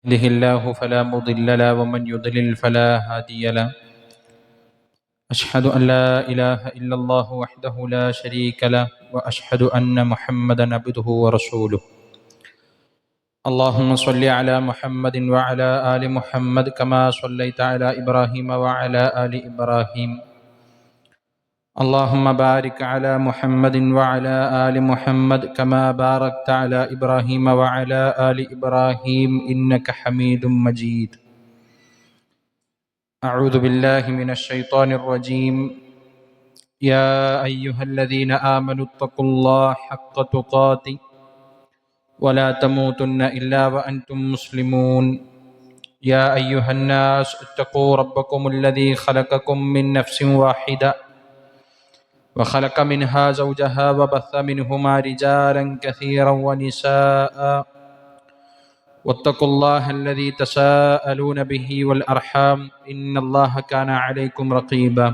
يهده الله فلا مضل له ومن يضلل فلا هادي له. أشهد أن لا إله إلا الله وحده لا شريك له وأشهد أن محمدا عبده ورسوله. اللهم صل على محمد وعلى آل محمد كما صليت على إبراهيم وعلى آل إبراهيم. اللهم بارك على محمد وعلى آل محمد كما باركت على إبراهيم وعلى آل إبراهيم إنك حميد مجيد. أعوذ بالله من الشيطان الرجيم. يا أيها الذين آمنوا اتقوا الله حق تقاته ولا تموتن إلا وأنتم مسلمون. يا أيها الناس اتقوا ربكم الذي خلقكم من نفس واحدة وخلق منها زوجها وبث منهما رجالا كثيرا ونساء واتقوا الله الذي تساءلون به والأرحام إن الله كان عليكم رقيبا.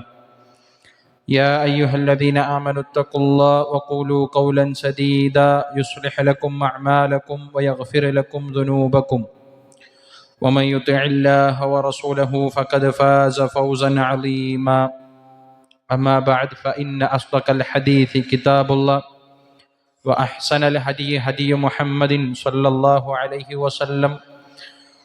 يا أيها الذين آمنوا اتقوا الله وقولوا قولا سديدا يصلح لكم أعمالكم ويغفر لكم ذنوبكم ومن يطع الله ورسوله فقد فاز فوزا عظيما. أما بعد فإن أصدق الحديث كتاب الله وأحسن الهدي هدي محمد صلى الله عليه وسلم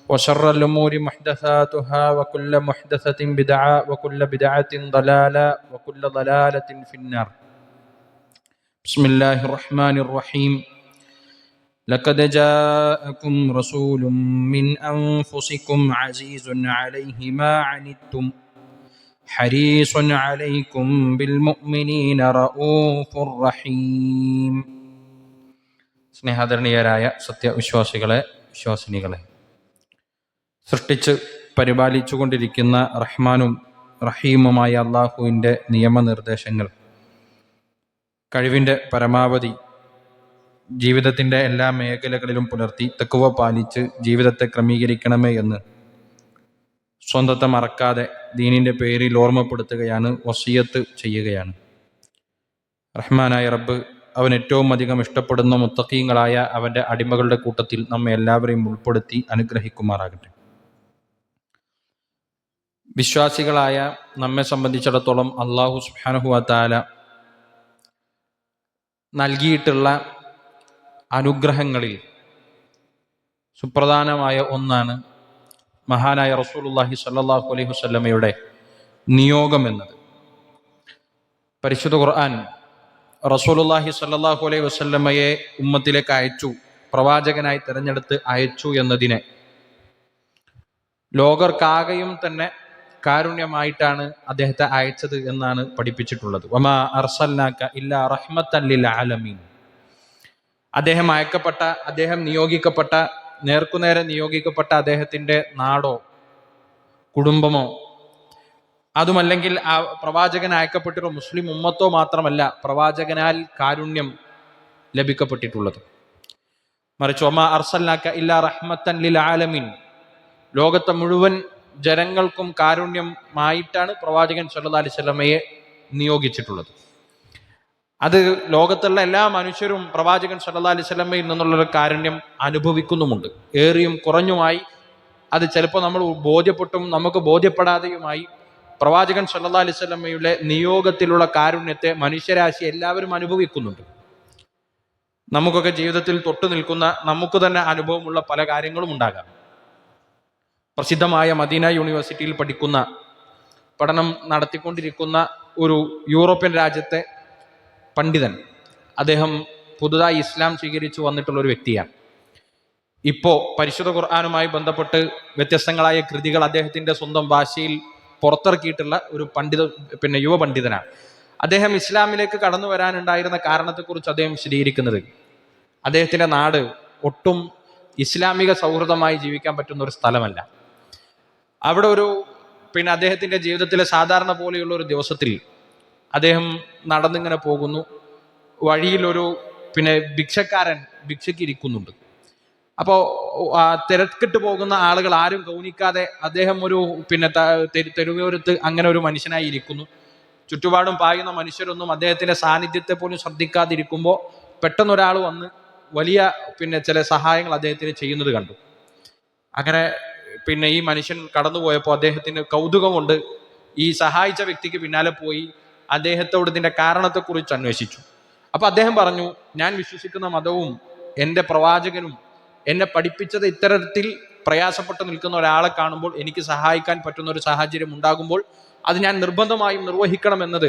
وشر الأمور محدثاتها وكل محدثة بدعة وكل بدعة ضلالة وكل ضلالة في النار. بسم الله الرحمن الرحيم. لقد جاءكم رسول من أنفسكم عزيز عليه ما عنتم حريص عليكم بالمؤمنين رؤوف رحيم. സ്നേഹാദരണീയരായ സത്യവിശ്വാസികളെ, വിശ്വാസിനികളെ, സൃഷ്ടിച്ച് പരിപാലിച്ചു കൊണ്ടിരിക്കുന്ന റഹ്മാനും റഹീമുമായ അള്ളാഹുവിൻ്റെ നിയമനിർദ്ദേശങ്ങൾ കഴിവിൻ്റെ പരമാവധി ജീവിതത്തിൻ്റെ എല്ലാ മേഖലകളിലും പുലർത്തി തഖ്വ പാലിച്ച് ജീവിതത്തെ ക്രമീകരിക്കണമേ എന്ന് സ്വന്തത്തെ മറക്കാതെ ദീനിൻ്റെ പേരിൽ ഓർമ്മപ്പെടുത്തുകയാണ്, വസിയത്ത് ചെയ്യുകയാണ്. റഹ്മാനായ റബ്ബ് അവൻ ഏറ്റവും അധികം ഇഷ്ടപ്പെടുന്ന മുത്തഖീങ്ങളായ അവൻ്റെ അടിമകളുടെ കൂട്ടത്തിൽ നമ്മെ എല്ലാവരെയും ഉൾപ്പെടുത്തി അനുഗ്രഹിക്കുമാറാകട്ടെ. വിശ്വാസികളായ നമ്മെ സംബന്ധിച്ചിടത്തോളം അല്ലാഹു സുബ്ഹാനഹു വ തആല നൽകിയിട്ടുള്ള അനുഗ്രഹങ്ങളിൽ സുപ്രധാനമായ ഒന്നാണ് മഹാനായ റസൂലുള്ളാഹി സ്വല്ലല്ലാഹു അലൈഹി വസല്ലമയുടെ നിയോഗം എന്നത്. പരിശുദ്ധ ഖുർആൻ റസൂലുള്ളാഹി സ്വല്ലല്ലാഹു അലൈഹി വസല്ലമയെ ഉമ്മത്തിലേക്ക് അയച്ചു, പ്രവാചകനായി തിരഞ്ഞെടുത്ത് അയച്ചു എന്നതിനെ ലോകർക്കാകെയും തന്നെ കാരുണ്യമായിട്ടാണ് അദ്ദേഹത്തെ അയച്ചത് എന്നാണ് പഠിപ്പിച്ചിട്ടുള്ളത്. വമാ അർസൽനാക ഇല്ലാ റഹ്മത്തൻ ലിൽ ആലമീൻ. അദ്ദേഹം അയക്കപ്പെട്ട, അദ്ദേഹം നിയോഗിക്കപ്പെട്ട, നേർക്കുനേരെ നിയോഗിക്കപ്പെട്ട അദ്ദേഹത്തിൻ്റെ നാടോ കുടുംബമോ അതുമല്ലെങ്കിൽ ആ പ്രവാചകൻ അയക്കപ്പെട്ടിട്ടുള്ള മുസ്ലിം ഉമ്മത്തോ മാത്രമല്ല പ്രവാചകനാൽ കാരുണ്യം ലഭിക്കപ്പെട്ടിട്ടുള്ളത്. മറിച്ച് വമാ അർസൽനാക ഇല്ലാ റഹ്മത്തൻ ലിൽ ആലമീൻ, ലോകത്തെ മുഴുവൻ ജനങ്ങൾക്കും കാരുണ്യമായിട്ടാണ് പ്രവാചകൻ സല്ലല്ലാഹു അലൈഹി വസല്ലമയെ നിയോഗിച്ചിട്ടുള്ളത്. അത് ലോകത്തുള്ള എല്ലാ മനുഷ്യരും പ്രവാചകൻ സല്ലല്ലാഹു അലൈഹി വസല്ലമയിൽ നിന്നുള്ളൊരു കാരുണ്യം അനുഭവിക്കുന്നുമുണ്ട്. ഏറിയും കുറഞ്ഞുമായി അത് ചിലപ്പോൾ നമ്മൾ ബോധ്യപ്പെട്ടും നമുക്ക് ബോധ്യപ്പെടാതെയുമായി പ്രവാചകൻ സല്ലല്ലാഹു അലൈഹി വസല്ലമയുടെ നിയോഗത്തിലുള്ള കാരുണ്യത്തെ മനുഷ്യരാശി എല്ലാവരും അനുഭവിക്കുന്നുണ്ട്. നമുക്കൊക്കെ ജീവിതത്തിൽ തൊട്ടു നിൽക്കുന്ന, നമുക്ക് തന്നെ അനുഭവമുള്ള പല കാര്യങ്ങളും ഉണ്ടാകാം. പ്രസിദ്ധമായ മദീന യൂണിവേഴ്സിറ്റിയിൽ പഠനം നടത്തിക്കൊണ്ടിരിക്കുന്ന ഒരു യൂറോപ്യൻ രാജ്യത്തെ പണ്ഡിതൻ, അദ്ദേഹം പുതുതായി ഇസ്ലാം സ്വീകരിച്ചു വന്നിട്ടുള്ള ഒരു വ്യക്തിയാണ്. ഇപ്പോൾ പരിശുദ്ധ ഖുർആനുമായി ബന്ധപ്പെട്ട് വ്യത്യസ്തങ്ങളായ കൃതികൾ അദ്ദേഹത്തിൻ്റെ സ്വന്തം ഭാഷയിൽ പുറത്തിറക്കിയിട്ടുള്ള ഒരു യുവ പണ്ഡിതനാണ്. അദ്ദേഹം ഇസ്ലാമിലേക്ക് കടന്നു വരാനുണ്ടായിരുന്ന കാരണത്തെക്കുറിച്ച് അദ്ദേഹം വിശദീകരിക്കുന്നത്, അദ്ദേഹത്തിൻ്റെ നാട് ഒട്ടും ഇസ്ലാമിക സൗഹൃദമായി ജീവിക്കാൻ പറ്റുന്ന ഒരു സ്ഥലമല്ല. അവിടെ അദ്ദേഹത്തിൻ്റെ ജീവിതത്തിലെ സാധാരണ പോലെയുള്ള ഒരു ദിവസത്തിൽ അദ്ദേഹം നടന്നിങ്ങനെ പോകുന്നു. വഴിയിലൊരു ഭിക്ഷക്കാരൻ ഭിക്ഷയ്ക്ക് ഇരിക്കുന്നുണ്ട്. അപ്പോൾ തിരക്കിട്ട് പോകുന്ന ആളുകൾ ആരും ഗൗനിക്കാതെ അദ്ദേഹം ഒരു തെരുവോരത്ത് അങ്ങനെ ഒരു മനുഷ്യനായി ഇരിക്കുന്നു. ചുറ്റുപാടും പായുന്ന മനുഷ്യരൊന്നും അദ്ദേഹത്തിൻ്റെ സാന്നിധ്യത്തെ പോലും ശ്രദ്ധിക്കാതിരിക്കുമ്പോൾ പെട്ടെന്നൊരാൾ വന്ന് വലിയ ചില സഹായങ്ങൾ അദ്ദേഹത്തിന് ചെയ്യുന്നത് കണ്ടു. അങ്ങനെ പിന്നെ ഈ മനുഷ്യൻ കടന്നുപോയപ്പോൾ അദ്ദേഹത്തിന് കൗതുകം കൊണ്ട് ഈ സഹായിച്ച വ്യക്തിക്ക് പിന്നാലെ പോയി അദ്ദേഹത്തോട് ഇതിന്റെ കാരണത്തെക്കുറിച്ച് അന്വേഷിച്ചു. അപ്പൊ അദ്ദേഹം പറഞ്ഞു, ഞാൻ വിശ്വസിക്കുന്ന മതവും എൻ്റെ പ്രവാചകനും എന്നെ പഠിപ്പിച്ചത് ഇത്തരത്തിൽ പ്രയാസപ്പെട്ട് നിൽക്കുന്ന ഒരാളെ കാണുമ്പോൾ എനിക്ക് സഹായിക്കാൻ പറ്റുന്ന ഒരു സാഹചര്യം ഉണ്ടാകുമ്പോൾ അത് ഞാൻ നിർബന്ധമായും നിർവഹിക്കണമെന്നത്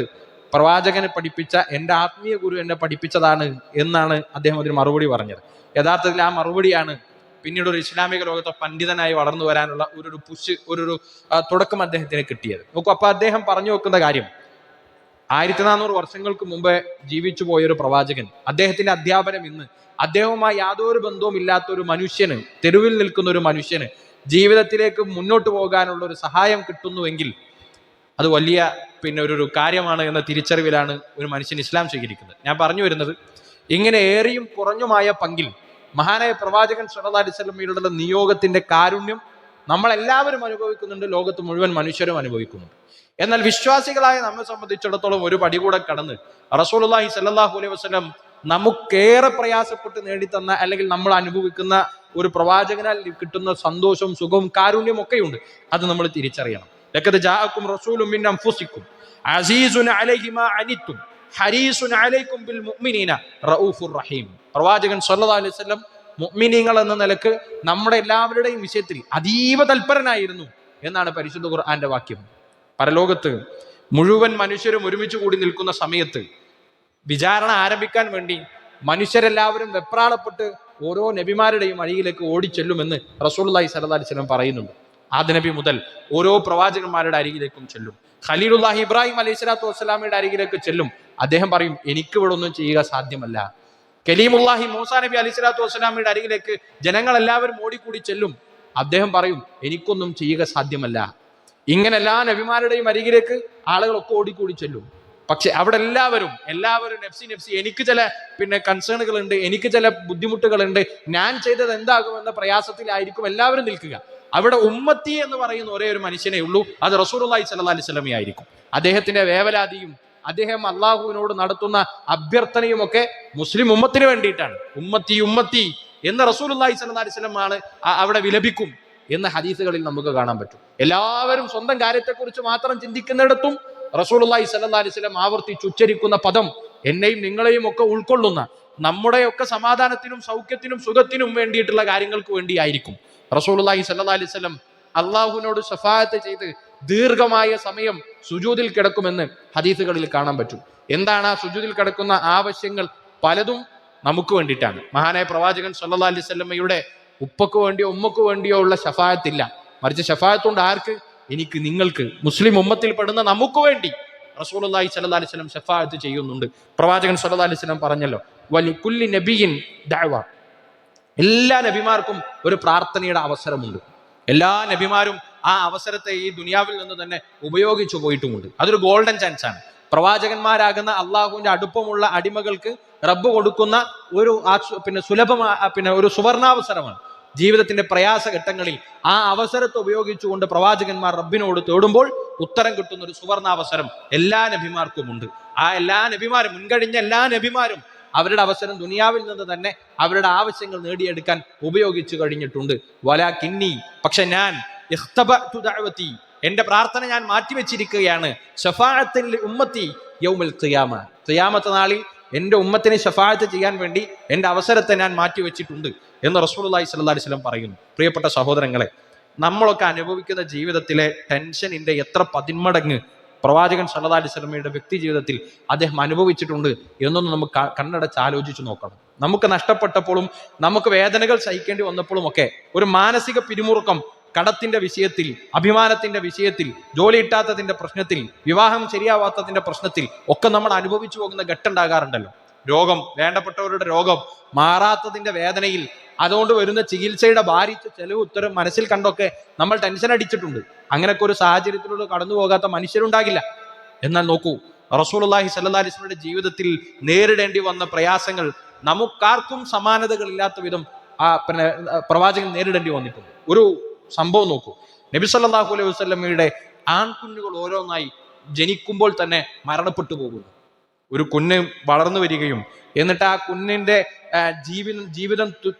പ്രവാചകനെ പഠിപ്പിച്ച എൻ്റെ ആത്മീയ ഗുരു എന്നെ പഠിപ്പിച്ചതാണ് എന്നാണ് അദ്ദേഹം അതിന് മറുപടി പറഞ്ഞത്. യഥാർത്ഥത്തിൽ ആ മറുപടിയാണ് പിന്നീട് ഒരു ഇസ്ലാമിക ലോകത്തെ പണ്ഡിതനായി വളർന്നു വരാനുള്ള ഒരു പുഷ്, ഒരു തുടക്കം അദ്ദേഹത്തിന് കിട്ടിയത്. നോക്കൂ, അപ്പൊ അദ്ദേഹം പറഞ്ഞു വെക്കുന്ന കാര്യം, 1400 വർഷങ്ങൾക്ക് മുമ്പേ ജീവിച്ചു പോയൊരു പ്രവാചകൻ, അദ്ദേഹത്തിന്റെ അധ്യാപനം ഇന്ന് അദ്ദേഹവുമായി യാതൊരു ബന്ധവും ഇല്ലാത്ത ഒരു മനുഷ്യന്, തെരുവിൽ നിൽക്കുന്ന ഒരു മനുഷ്യന് ജീവിതത്തിലേക്ക് മുന്നോട്ട് പോകാനുള്ള ഒരു സഹായം കിട്ടുന്നുവെങ്കിൽ അത് വലിയ ഒരു കാര്യമാണ് എന്ന തിരിച്ചറിവിലാണ് ഒരു മനുഷ്യൻ ഇസ്ലാം സ്വീകരിക്കുന്നത്. ഞാൻ പറഞ്ഞു വരുന്നത്, ഇങ്ങനെ ഏറിയും കുറഞ്ഞുമായ പങ്കിൽ മഹാനായ പ്രവാചകൻ സല്ലല്ലാഹു അലൈഹി വസല്ലമയുടെ നിയോഗത്തിന്റെ കാരുണ്യം നമ്മളെല്ലാവരും അനുഭവിക്കുന്നുണ്ട്, ലോകത്ത് മുഴുവൻ മനുഷ്യരും അനുഭവിക്കുന്നുണ്ട്. എന്നാൽ വിശ്വാസികളായ നമ്മെ സംബന്ധിച്ചിടത്തോളം ഒരു പടി കൂടെ കടന്ന് റസൂലുള്ളാഹി സ്വല്ലല്ലാഹു അലൈഹി വസല്ലം നമുക്കേറെ പ്രയാസപ്പെട്ട് നേടിത്തന്ന, അല്ലെങ്കിൽ നമ്മൾ അനുഭവിക്കുന്ന ഒരു പ്രവാചകനാൽ കിട്ടുന്ന സന്തോഷവും സുഖവും കാരുണ്യവും ഒക്കെയുണ്ട്. അത് നമ്മൾ തിരിച്ചറിയണം. ലഖദ് ജാഅക്കും റസൂലുൻ മിൻ അൻഫുസിക്കും അസീസുൻ അലൈഹി മാ അനിത്തും ഹരീസുൻ അലൈക്കും ബിൽ മുഅ്മിനീന റഊഫുർ റഹീം. പ്രവാചകൻ സല്ലല്ലാഹു അലൈഹി വസല്ലം മുഅ്മിനീങ്ങൾ എന്ന നിലക്ക് നമ്മുടെ എല്ലാവരുടെയും വിഷയത്തിൽ അതീവ തൽപരനായിരുന്നു എന്നാണ് പരിശുദ്ധ ഖുർആന്റെ വാക്യം. പരലോകത്ത് മുഴുവൻ മനുഷ്യരും ഒരുമിച്ച് കൂടി നിൽക്കുന്ന സമയത്ത് വിചാരണ ആരംഭിക്കാൻ വേണ്ടി മനുഷ്യരെല്ലാവരും വെപ്രാളപ്പെട്ട് ഓരോ നബിമാരുടെയും അരികിലേക്ക് ഓടിച്ചെല്ലുമെന്ന് റസൂലുള്ളാഹി സ്വല്ലല്ലാഹു അലൈഹി വസല്ലം പറയുന്നുണ്ട്. ആദ്യ നബി മുതൽ ഓരോ പ്രവാചകന്മാരുടെ അരികിലേക്കും ചെല്ലും. ഖലീലുല്ലാഹി ഇബ്രാഹിം അലൈഹി സ്വലാത്തു വസ്സലാമയുടെ അരികിലേക്ക് ചെല്ലും. അദ്ദേഹം പറയും, എനിക്കിവിടെ ഒന്നും ചെയ്യുക സാധ്യമല്ല. കലീമുല്ലാഹി മൂസാ നബി അലൈഹി സ്വലാത്തു വസ്സലാമയുടെ അരികിലേക്ക് ജനങ്ങളെല്ലാവരും ഓടിക്കൂടി ചെല്ലും. അദ്ദേഹം പറയും, എനിക്കൊന്നും ചെയ്യുക സാധ്യമല്ല. ഇങ്ങനെ എല്ലാ നബിമാരുടെയും അരികിലേക്ക് ആളുകളൊക്കെ ഓടിക്കൂടി ചെല്ലും. പക്ഷെ അവിടെ എല്ലാവരും നഫ്സി നഫ്സി, എനിക്ക് ചില കൺസേണുകളുണ്ട്, എനിക്ക് ചില ബുദ്ധിമുട്ടുകളുണ്ട്, ഞാൻ ചെയ്തത് എന്താകുമെന്ന പ്രയാസത്തിലായിരിക്കും എല്ലാവരും നിൽക്കുക. അവിടെ ഉമ്മത്തി എന്ന് പറയുന്ന ഒരേ ഒരു മനുഷ്യനേ ഉള്ളൂ, അത് റസൂലുള്ളാഹി സ്വല്ലല്ലാഹു അലൈഹി വസല്ലം ആയിരിക്കും. അദ്ദേഹത്തിന്റെ വേവലാതിയും അദ്ദേഹം അള്ളാഹുവിനോട് നടത്തുന്ന അഭ്യർത്ഥനയും ഒക്കെ മുസ്ലിം ഉമ്മത്തിന് വേണ്ടിയിട്ടാണ്. ഉമ്മത്തി ഉമ്മത്തി എന്ന് റസൂലുള്ളാഹി സ്വല്ലല്ലാഹു അലൈഹി വസല്ലം ആണ് അവിടെ വിലപിക്കും എന്ന ഹദീസുകളിൽ നമുക്ക് കാണാൻ പറ്റും. എല്ലാവരും സ്വന്തം കാര്യത്തെക്കുറിച്ച് മാത്രം ചിന്തിക്കുന്നിടത്തും റസൂലുള്ളാഹി സ്വല്ലല്ലാഹു അലൈഹി വസല്ലം ആവർത്തിച്ച് ഉച്ചരിക്കുന്ന പദം എന്നെയും നിങ്ങളെയും ഒക്കെ ഉൾക്കൊള്ളുന്ന, നമ്മുടെയൊക്കെ സമാധാനത്തിനും സൗഖ്യത്തിനും സുഖത്തിനും വേണ്ടിയിട്ടുള്ള കാര്യങ്ങൾക്ക് വേണ്ടിയായിരിക്കും. റസൂലുള്ളാഹി സ്വല്ലല്ലാഹു അലൈഹി വസല്ലം അള്ളാഹുവിനോട് ശഫാഅത്ത് ചെയ്ത് ദീർഘമായ സമയം സുജൂദിൽ കിടക്കുമെന്ന് ഹദീസുകളിൽ കാണാൻ പറ്റും. എന്താണ് ആ സുജൂദിൽ കിടക്കുന്ന ആവശ്യങ്ങൾ? പലതും നമുക്ക് വേണ്ടിയിട്ടാണ്. മഹാനായ പ്രവാചകൻ സല്ലല്ലാഹു അലൈഹി വസല്ലമയുടെ ഉപ്പക്ക് വേണ്ടിയോ ഉമ്മക്ക് വേണ്ടിയോ ഉള്ള ശഫാഅത്തില്ല, മറിച്ച് ശഫാഅത്തുണ്ട് ആർക്ക്? എനിക്ക്, നിങ്ങൾക്ക്, മുസ്ലിം ഉമ്മത്തിൽ പെടുന്ന നമുക്ക് വേണ്ടി റസൂലുള്ളാഹി സ്വല്ലല്ലാഹു അലൈഹി വസല്ലം ശഫാഅത്ത് ചെയ്യുന്നുണ്ട്. പ്രവാചകൻ സല്ലല്ലാഹു അലൈഹി വസല്ലം പറഞ്ഞല്ലോ, വലികുല്ലി നബിയിൻ ദഅവ, എല്ലാ നബിമാർക്കും ഒരു പ്രാർത്ഥനയുടെ അവസരമുണ്ട്. എല്ലാ നബിമാരും ആ അവസരത്തെ ഈ ദുനിയാവിൽ നിന്ന് തന്നെ ഉപയോഗിച്ചു പോയിട്ടുമുണ്ട്. അതൊരു ഗോൾഡൻ ചാൻസ് ആണ്. പ്രവാചകന്മാരാകുന്ന അള്ളാഹുവിന്റെ അടുപ്പമുള്ള അടിമകൾക്ക് റബ്ബ് കൊടുക്കുന്ന ഒരു സുലഭമായ ഒരു സുവർണാവസരമാണ്. ജീവിതത്തിന്റെ പ്രയാസഘട്ടങ്ങളിൽ ആ അവസരത്തെ ഉപയോഗിച്ചുകൊണ്ട് പ്രവാചകന്മാർ റബ്ബിനോട് തേടുമ്പോൾ ഉത്തരം കിട്ടുന്ന ഒരു സുവർണാവസരം എല്ലാ നബിമാർക്കും ഉണ്ട്. ആ എല്ലാ നബിമാരും, മുൻകഴിഞ്ഞ എല്ലാ നബിമാരും അവരുടെ അവസരം ദുനിയാവിൽ നിന്ന് തന്നെ അവരുടെ ആവശ്യങ്ങൾ നേടിയെടുക്കാൻ ഉപയോഗിച്ചു കഴിഞ്ഞിട്ടുണ്ട്. വലാകിന്നി, പക്ഷെ ഞാൻ ഇഖ്തബഅതു ദഅവതി, എന്റെ പ്രാർത്ഥന ഞാൻ മാറ്റിവെച്ചിരിക്കുകയാണ്. ശഫാഅത്തൻ ലി ഉമ്മത്തി യൗമൽ ഖിയാമ, ഖിയാമത്ത് നാളിൽ എന്റെ ഉമ്മത്തിനെ ശഫാഅത്ത് ചെയ്യാൻ വേണ്ടി എന്റെ അവസരത്തെ ഞാൻ മാറ്റിവെച്ചിട്ടുണ്ട് എന്ന് റസൂലുള്ളാഹി സ്വല്ലല്ലാഹു അലൈഹി വസല്ലം പറയുന്നു. പ്രിയപ്പെട്ട സഹോദരങ്ങളെ, നമ്മളൊക്കെ അനുഭവിക്കുന്ന ജീവിതത്തിലെ ടെൻഷനിന്റെ എത്ര 10 മടങ്ങ് പ്രവാചകൻ സല്ലല്ലാഹു അലൈഹി വസല്ലമയുടെ വ്യക്തി ജീവിതത്തിൽ അദ്ദേഹം അനുഭവിച്ചിട്ടുണ്ട് എന്നൊന്ന് നമുക്ക് കണ്ണടച്ച് ആലോചിച്ച് നോക്കണം. നമുക്ക് നഷ്ടപ്പെട്ടപ്പോഴും നമുക്ക് വേദനകൾ സഹിക്കേണ്ടി വന്നപ്പോഴും ഒക്കെ ഒരു മാനസിക പിരിമുറുക്കം, കടത്തിന്റെ വിഷയത്തിൽ, അഭിമാനത്തിന്റെ വിഷയത്തിൽ, ജോലി കിട്ടാത്തതിന്റെ പ്രശ്നത്തിൽ, വിവാഹം ശരിയാവാത്തതിന്റെ പ്രശ്നത്തിൽ ഒക്കെ നമ്മൾ അനുഭവിച്ചു പോകുന്ന ഘട്ടം ഉണ്ടാകാറുണ്ടല്ലോ. രോഗം, വേണ്ടപ്പെട്ടവരുടെ രോഗം മാറാത്തതിന്റെ വേദനയിൽ, അതുകൊണ്ട് വരുന്ന ചികിത്സയുടെ ഭാരിച്ച ചെലവ് ഉത്തരം മനസ്സിൽ കണ്ടൊക്കെ നമ്മൾ ടെൻഷൻ അടിച്ചിട്ടുണ്ട്. അങ്ങനെയൊക്കെ ഒരു സാഹചര്യത്തിലൂടെ കടന്നു പോകാത്ത മനുഷ്യരുണ്ടാകില്ല. എന്നാൽ നോക്കൂ, റസൂലുള്ളാഹി സ്വല്ലല്ലാഹു അലൈഹി വസല്ലമയുടെ ജീവിതത്തിൽ നേരിടേണ്ടി വന്ന പ്രയാസങ്ങൾ നമുക്കാർക്കും സമാനതകളില്ലാത്ത വിധം പ്രവാചകൻ നേരിടേണ്ടി വന്നിട്ടുണ്ട്. ഒരു സംഭവം നോക്കൂ, നബി സല്ലല്ലാഹു അലൈഹി വസല്ലമയുടെ ആൺകുഞ്ഞുകൾ ഓരോന്നായി ജനിക്കുമ്പോൾ തന്നെ മരണപ്പെട്ടു പോകുന്നു. ഒരു കുഞ്ഞ് വളർന്നു വരികയും എന്നിട്ട് ആ കുഞ്ഞിന്റെ ജീവിതം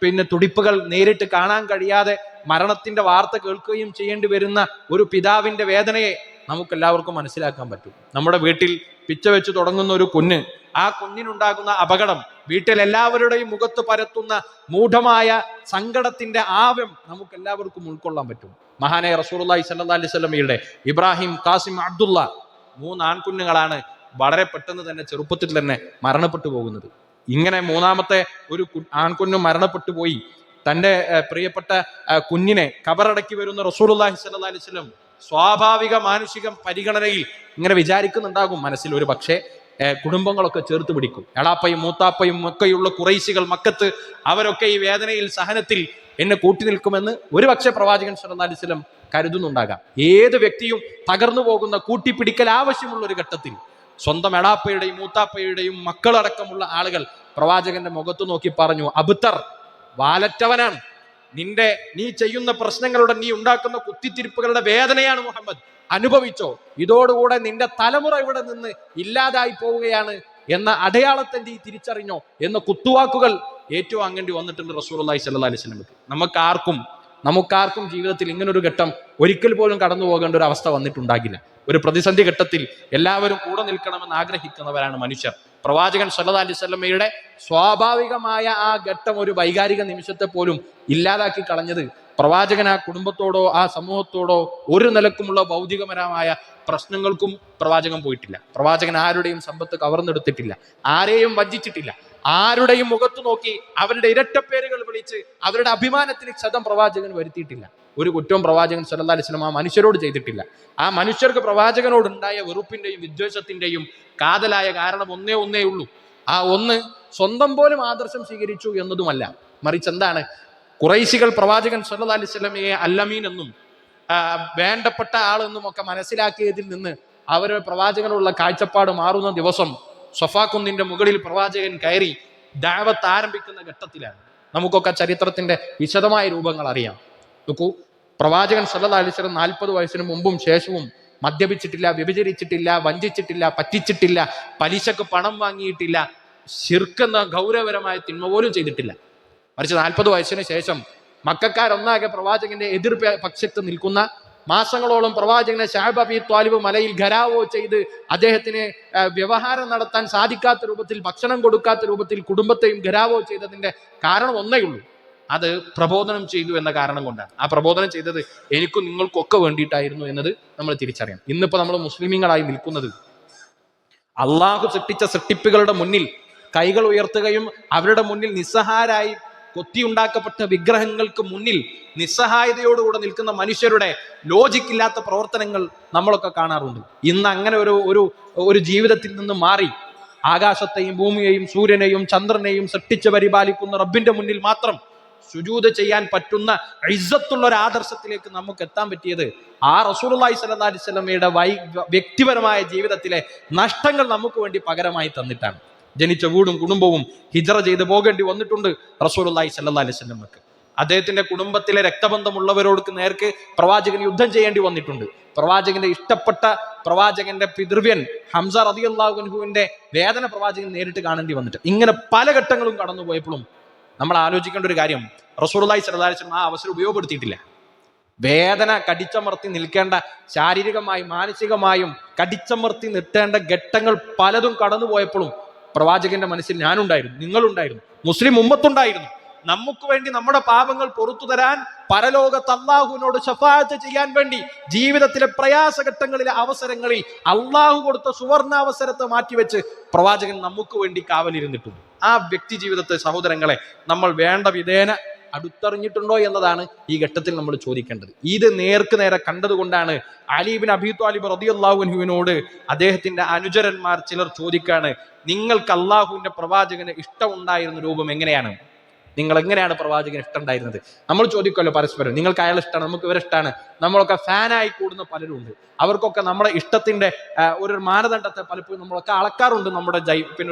തുടിപ്പുകൾ നേരിട്ട് കാണാൻ കഴിയാതെ മരണത്തിന്റെ വാർത്ത കേൾക്കുകയും ചെയ്യേണ്ടി വരുന്ന ഒരു പിതാവിന്റെ വേദനയെ നമുക്കെല്ലാവർക്കും മനസ്സിലാക്കാൻ പറ്റും. നമ്മുടെ വീട്ടിൽ പിച്ച വെച്ച് തുടങ്ങുന്ന ഒരു കുഞ്ഞ്, ആ കുഞ്ഞിനുണ്ടാകുന്ന അപകടം, വീട്ടിൽ എല്ലാവരുടെയും മുഖത്ത് പരത്തുന്ന മൂഢമായ സങ്കടത്തിന്റെ ആവം നമുക്കെല്ലാവർക്കും ഉൾക്കൊള്ളാൻ പറ്റും. മഹാനായ റസൂലുള്ളാഹി സ്വല്ലല്ലാഹി അലൈഹി വസല്ലമയുടെ ഇബ്രാഹിം, ഖാസിം, അബ്ദുള്ള 3 ആൺകുഞ്ഞുങ്ങളാണ് വളരെ പെട്ടെന്ന് തന്നെ ചെറുപ്പത്തിൽ തന്നെ മരണപ്പെട്ടു പോകുന്നത്. ഇങ്ങനെ മൂന്നാമത്തെ ഒരു ആൺകുഞ്ഞു മരണപ്പെട്ടു പോയി. തന്റെ പ്രിയപ്പെട്ട കുഞ്ഞിനെ കബറടക്കി വരുന്ന റസൂലുള്ളാഹി സ്വല്ലല്ലാഹി അലൈഹി വസല്ലം സ്വാഭാവിക മാനുഷിക പരിഗണനയിൽ ഇങ്ങനെ വിചാരിക്കുന്നുണ്ടാകും മനസ്സിൽ, ഒരു പക്ഷേ കുടുംബങ്ങളൊക്കെ ചേർത്ത് പിടിക്കും. എളാപ്പയും മൂത്താപ്പയും ഒക്കെയുള്ള ഖുറൈശികൾ മക്കത്ത്, അവരൊക്കെ ഈ വേദനയിൽ സഹനത്തിൽ എന്നെ കൂട്ടി നിൽക്കുമെന്ന് ഒരു പക്ഷേ പ്രവാചകൻ സ്വല്ലല്ലാഹി അലൈഹി വസല്ലം കരുതുന്നുണ്ടാകാം. ഏത് വ്യക്തിയും തകർന്നു പോകുന്ന, കൂട്ടിപ്പിടിക്കൽ ആവശ്യമുള്ള ഒരു ഘട്ടത്തിൽ സ്വന്തം എളാപ്പയുടെയും മൂത്താപ്പയുടെയും മക്കളടക്കമുള്ള ആളുകൾ പ്രവാചകന്റെ മുഖത്ത് നോക്കി പറഞ്ഞു, അബ്തർ, വാലറ്റവനാണ്, നീ ചെയ്യുന്ന പ്രശ്നങ്ങളുടെ, നീ ഉണ്ടാക്കുന്ന കുത്തിത്തിരിപ്പുകളുടെ വേദനയാണ് മുഹമ്മദ്, അനുഭവിച്ചോ, ഇതോടുകൂടെ നിന്റെ തലമുറ ഇവിടെ നിന്ന് ഇല്ലാതായി പോവുകയാണ് എന്ന അടയാളത്തെ നീ തിരിച്ചറിഞ്ഞോ എന്ന കുത്തുവാക്കുകൾ ഏറ്റുവാങ്ങേണ്ടി വന്നിട്ടുണ്ട് റസൂലുള്ളാഹി സ്വല്ലല്ലാഹി അലൈഹി വസല്ലം. നമുക്കാർക്കും ജീവിതത്തിൽ ഇങ്ങനൊരു ഘട്ടം ഒരിക്കൽ പോലും കടന്നു പോകേണ്ട ഒരു അവസ്ഥ വന്നിട്ടുണ്ടാകില്ല. ഒരു പ്രതിസന്ധി ഘട്ടത്തിൽ എല്ലാവരും കൂടെ നിൽക്കണമെന്ന് ആഗ്രഹിക്കുന്നവരാണ് മനുഷ്യർ. പ്രവാചകൻ സ്വല്ലല്ലാഹി അലൈഹി വസല്ലമയുടെ സ്വാഭാവികമായ ആ ഘട്ടം, ഒരു വൈകാരിക നിമിഷത്തെ പോലും ഇല്ലാതാക്കി കളഞ്ഞത് പ്രവാചകൻ ആ കുടുംബത്തോടോ ആ സമൂഹത്തോടോ ഒരു നിലക്കുമുള്ള ഭൗതികപരമായ പ്രശ്നങ്ങൾക്കും പ്രവാചകൻ പോയിട്ടില്ല. പ്രവാചകൻ ആരുടെയും സമ്പത്ത് കവർന്നെടുത്തിട്ടില്ല, ആരെയും വഞ്ചിച്ചിട്ടില്ല, ആരുടെയും മുഖത്ത് നോക്കി അവരുടെ ഇരട്ടപ്പേരുകൾ വിളിച്ച് അവരുടെ അഭിമാനത്തിന് ക്ഷതം പ്രവാചകൻ വരുത്തിയിട്ടില്ല. ഒരു കുറ്റവും പ്രവാചകൻ സ്വല്ലല്ലാഹി അലൈഹി വസല്ലം ആ മനുഷ്യരോട് ചെയ്തിട്ടില്ല. ആ മനുഷ്യർക്ക് പ്രവാചകനോടുണ്ടായ വെറുപ്പിന്റെയും വിദ്വേഷത്തിന്റെയും കാതലായ കാരണം ഒന്നേ ഉള്ളൂ. ആ ഒന്ന് സ്വന്തം പോലും ആദർശം സ്വീകരിച്ചു എന്നതുമല്ല, മറിച്ച് എന്താണ്, ഖുറൈശികൾ പ്രവാചകൻ സ്വല്ലല്ലാഹി അലൈഹി വസല്ലമയെ അല്ലമീൻ എന്നും വേണ്ടപ്പെട്ട ആളെന്നും ഒക്കെ മനസ്സിലാക്കിയതിൽ നിന്ന് അവർ പ്രവാചകനുള്ള കാഴ്ചപ്പാട് മാറുന്ന ദിവസം സ്വഫാ കുന്നിന്റെ മുകളിൽ പ്രവാചകൻ കയറി ദഅവത്ത് ആരംഭിക്കുന്ന ഘട്ടത്തിലാണ്. നമുക്കൊക്കെ ചരിത്രത്തിന്റെ വിശദമായ രൂപങ്ങൾ അറിയാം. നോക്കൂ, പ്രവാചകൻ സ്വല്ലല്ലാഹി അലൈഹി വസല്ലം 40 വയസ്സിന് മുമ്പും ശേഷവും മദ്യപിച്ചിട്ടില്ല, വ്യഭിചരിച്ചിട്ടില്ല, വഞ്ചിച്ചിട്ടില്ല, പറ്റിച്ചിട്ടില്ല, പലിശക്ക് പണം വാങ്ങിയിട്ടില്ല, ശിർക്ക് എന്ന ഗൗരവപരമായ തിന്മ പോലും ചെയ്തിട്ടില്ല. മറിച്ച് 40 വയസ്സിന് ശേഷം മക്കക്കാരൊന്നാകെ പ്രവാചകന്റെ എതിർ പക്ഷത്ത് നിൽക്കുന്ന മാസങ്ങളോളം പ്രവാചകനെ ശഅബ് അബി ത്വാലിബ് മലയിൽ ഘരാവോ ചെയ്ത് അദ്ദേഹത്തിന് വ്യവഹാരം നടത്താൻ സാധിക്കാത്ത രൂപത്തിൽ, ഭക്ഷണം കൊടുക്കാത്ത രൂപത്തിൽ കുടുംബത്തെയും ഘരാവോ ചെയ്തതിന്റെ കാരണം ഒന്നേ ഉള്ളൂ, അത് പ്രബോധനം ചെയ്തു എന്ന കാരണം കൊണ്ടാണ്. ആ പ്രബോധനം ചെയ്തത് എനിക്കും നിങ്ങൾക്കൊക്കെ വേണ്ടിയിട്ടായിരുന്നു എന്നത് നമ്മൾ തിരിച്ചറിയാം. ഇന്നിപ്പോ നമ്മൾ മുസ്ലിമീങ്ങളായി നിൽക്കുന്നത് അള്ളാഹു സൃഷ്ടിച്ച സൃഷ്ടിപ്പുകളുടെ മുന്നിൽ കൈകൾ ഉയർത്തുകയും അവരുടെ മുന്നിൽ നിസ്സഹാരായി കൊത്തിയുണ്ടാക്കപ്പെട്ട വിഗ്രഹങ്ങൾക്ക് മുന്നിൽ നിസ്സഹായതയോടുകൂടെ നിൽക്കുന്ന മനുഷ്യരുടെ ലോജിക്കില്ലാത്ത പ്രവർത്തനങ്ങൾ നമ്മളൊക്കെ കാണാറുണ്ട്. ഇന്ന് അങ്ങനെ ഒരു ജീവിതത്തിൽ നിന്ന് മാറി ആകാശത്തെയും ഭൂമിയെയും സൂര്യനെയും ചന്ദ്രനെയും സൃഷ്ടിച്ച് പരിപാലിക്കുന്ന റബ്ബിന്റെ മുന്നിൽ മാത്രം സുജൂദ് ചെയ്യാൻ പറ്റുന്ന ഇസ്സത്തുള്ള ഒരു ആദർശത്തിലേക്ക് നമുക്ക് എത്താൻ പറ്റിയത് ആ റസൂലുള്ളാഹി സ്വല്ലല്ലാഹി അലൈഹി വസല്ലമയുടെ വ്യക്തിപരമായ ജീവിതത്തിലെ നഷ്ടങ്ങൾ നമുക്ക് വേണ്ടി പകരമായി തന്നിട്ടാണ്. ജനിച്ച വീടും കുടുംബവും ഹിജ്റ ചെയ്ത് പോകേണ്ടി വന്നിട്ടുണ്ട് റസൂലുള്ളാഹി സ്വല്ലല്ലാഹി അലൈഹി വസല്ലമക്ക്. അദ്ദേഹത്തിന്റെ കുടുംബത്തിലെ രക്തബന്ധമുള്ളവരോട് നേർക്ക് പ്രവാചകൻ യുദ്ധം ചെയ്യേണ്ടി വന്നിട്ടുണ്ട്. പ്രവാചകന്റെ ഇഷ്ടപ്പെട്ട പ്രവാചകന്റെ പിതൃവ്യൻ ഹംസ റളിയല്ലാഹു അൻഹുവിന്റെ വേദന പ്രവാചകൻ നേരിട്ട് കാണേണ്ടി വന്നിട്ട്, ഇങ്ങനെ പല ഘട്ടങ്ങളും കടന്നുപോയപ്പോഴും നമ്മൾ ആലോചിക്കേണ്ട ഒരു കാര്യം, റസൂലുള്ളാഹി സ്വല്ലല്ലാഹി അലൈഹി വസല്ലം ആ അവസരം ഉപയോഗപ്പെടുത്തിയിട്ടില്ല. വേദന കടിച്ചമർത്തി നിൽക്കേണ്ട, ശാരീരികമായും മാനസികമായും കടിച്ചമർത്തി നിർത്തേണ്ട ഘട്ടങ്ങൾ പലതും കടന്നുപോയപ്പോഴും പ്രവാചകന്റെ മനസ്സിൽ ഞാനുണ്ടായിരുന്നു, നിങ്ങളുണ്ടായിരുന്നു, മുസ്ലിം ഉമ്മത്തുണ്ടായിരുന്നു. നമുക്ക് വേണ്ടി നമ്മുടെ പാപങ്ങൾ പുറത്തു തരാൻ, പരലോകത്ത് അള്ളാഹുവിനോട് ശഫാഅത്ത് ചെയ്യാൻ വേണ്ടി ജീവിതത്തിലെ പ്രയാസഘട്ടങ്ങളിലെ അവസരങ്ങളിൽ അള്ളാഹു കൊടുത്ത സുവർണാവസരത്തെ മാറ്റിവെച്ച് പ്രവാചകൻ നമുക്ക് വേണ്ടി കാവലിരുന്നിട്ടുണ്ട്. ആ വ്യക്തി ജീവിതത്തെ സഹോദരങ്ങളെ നമ്മൾ വേണ്ട വിധേന അടുത്തറിഞ്ഞിട്ടുണ്ടോ എന്നതാണ് ഈ ഘട്ടത്തിൽ നമ്മൾ ചോദിക്കേണ്ടത്. ഇത് നേർക്ക് നേരെ കണ്ടതുകൊണ്ടാണ് അലി ഇബ്നു അബീ ത്വാലിബ് റളിയല്ലാഹു അൻഹുവിനോട് അദ്ദേഹത്തിന്റെ അനുചരന്മാർ ചിലർ ചോദിക്കാണ്, നിങ്ങൾക്ക് അള്ളാഹുവിന്റെ പ്രവാചകന് ഇഷ്ടമുണ്ടായിരുന്ന രൂപം എങ്ങനെയാണ്? നിങ്ങൾ എങ്ങനെയാണ് പ്രവാചകന് ഇഷ്ടമുണ്ടായിരുന്നത്? നമ്മൾ ചോദിക്കുമല്ലോ പരസ്പരം, നിങ്ങൾക്ക് അയാൾ ഇഷ്ടമാണ്, നമുക്ക് ഇവരെ ഇഷ്ടമാണ്. നമ്മളൊക്കെ ഫാനായി കൂടുന്ന പലരും ഉണ്ട്. അവർക്കൊക്കെ നമ്മുടെ ഇഷ്ടത്തിന്റെ ഒരു മാനദണ്ഡത്തെ പലപ്പോഴും നമ്മളൊക്കെ അളക്കാറുണ്ട് നമ്മുടെ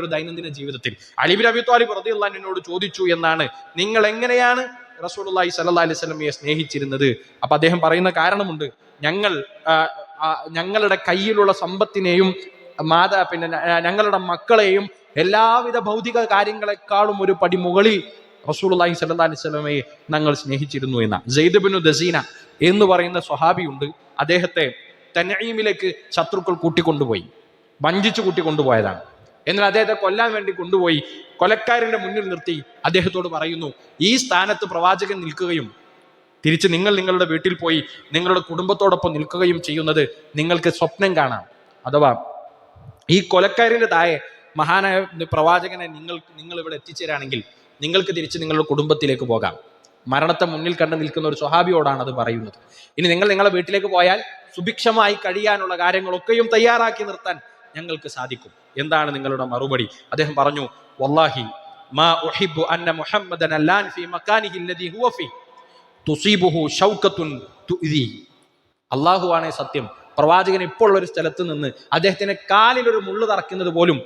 ഒരു ദൈനംദിന ജീവിതത്തിൽ. അലി ഇബ്നു അബീ ത്വാലിബ് റളിയല്ലാഹു അൻഹുവിനോട് ചോദിച്ചു എന്നാണ്, നിങ്ങൾ എങ്ങനെയാണ് റസൂലുള്ളാഹി സ്വല്ലല്ലാഹി അലൈഹി വസല്ലമയെ സ്നേഹിച്ചിരുന്നത്? അപ്പൊ അദ്ദേഹം പറയുന്ന കാരണമുണ്ട്, ഞങ്ങളുടെ കയ്യിലുള്ള സമ്പത്തിനെയും ഞങ്ങളുടെ മക്കളെയും എല്ലാവിധ ഭൗതിക കാര്യങ്ങളെക്കാളും ഒരു പടി മുകളിൽ റസൂലുള്ളാഹി സ്വല്ലല്ലാഹി അലൈഹി വസല്ലമയെ ഞങ്ങൾ സ്നേഹിച്ചിരുന്നു എന്ന. സെയ്ദ് ഇബ്നു ദസീന എന്ന് പറയുന്ന സ്വഹാബിയുണ്ട്. അദ്ദേഹത്തെ തൻഈമിലേക്ക് ശത്രുക്കൾ കൂട്ടിക്കൊണ്ടുപോയി, വഞ്ചിച്ചു കൂട്ടിക്കൊണ്ടുപോയതാണ്. എന്നാൽ അദ്ദേഹത്തെ കൊല്ലാൻ വേണ്ടി കൊണ്ടുപോയി കൊലക്കാരന്റെ മുന്നിൽ നിർത്തി അദ്ദേഹത്തോട് പറയുന്നു, ഈ സ്ഥാനത്ത് പ്രവാചകൻ നിൽക്കുകയും തിരിച്ച് നിങ്ങൾ നിങ്ങളുടെ വീട്ടിൽ പോയി നിങ്ങളുടെ കുടുംബത്തോടൊപ്പം നിൽക്കുകയും ചെയ്യുന്നത് നിങ്ങൾക്ക് സ്വപ്നം കാണാം. അഥവാ ഈ കൊലക്കാരന്റെ താഴെ മഹാനായ പ്രവാചകനെ നിങ്ങൾ ഇവിടെ എത്തിച്ചേരാണെങ്കിൽ നിങ്ങൾക്ക് തിരിച്ച് നിങ്ങളുടെ കുടുംബത്തിലേക്ക് പോകാം. മരണത്തെ മുന്നിൽ കണ്ടു നിൽക്കുന്ന ഒരു സ്വഹാബിയോടാണ് അത് പറയുന്നത്. ഇനി നിങ്ങൾ നിങ്ങളുടെ വീട്ടിലേക്ക് പോയാൽ സുഭിക്ഷമായി കഴിയാനുള്ള കാര്യങ്ങളൊക്കെയും തയ്യാറാക്കി നിർത്താൻ ഞങ്ങൾക്ക് സാധിക്കും. എന്താണ് നിങ്ങളുടെ മറുപടി? അദ്ദേഹം പറഞ്ഞു, വല്ലാഹി മാ ഉഹിബ്ബു അന്ന മുഹമ്മദൻ അല്ലാൻ ഫീ മകാനിഹി അല്ലദീ ഹുവ ഫീ തുസീബുഹു ഷൗകത്തുൻ തുഇദി. അല്ലാഹുവാണ് സത്യം, പ്രവാചകൻ ഇപ്പോൾ ഉള്ള ഒരു സ്ഥലത്ത് നിന്ന് അദ്ദേഹത്തിന്റെ കാലിൽ ഒരു മുള്ളു തറക്കുന്നത് പോലും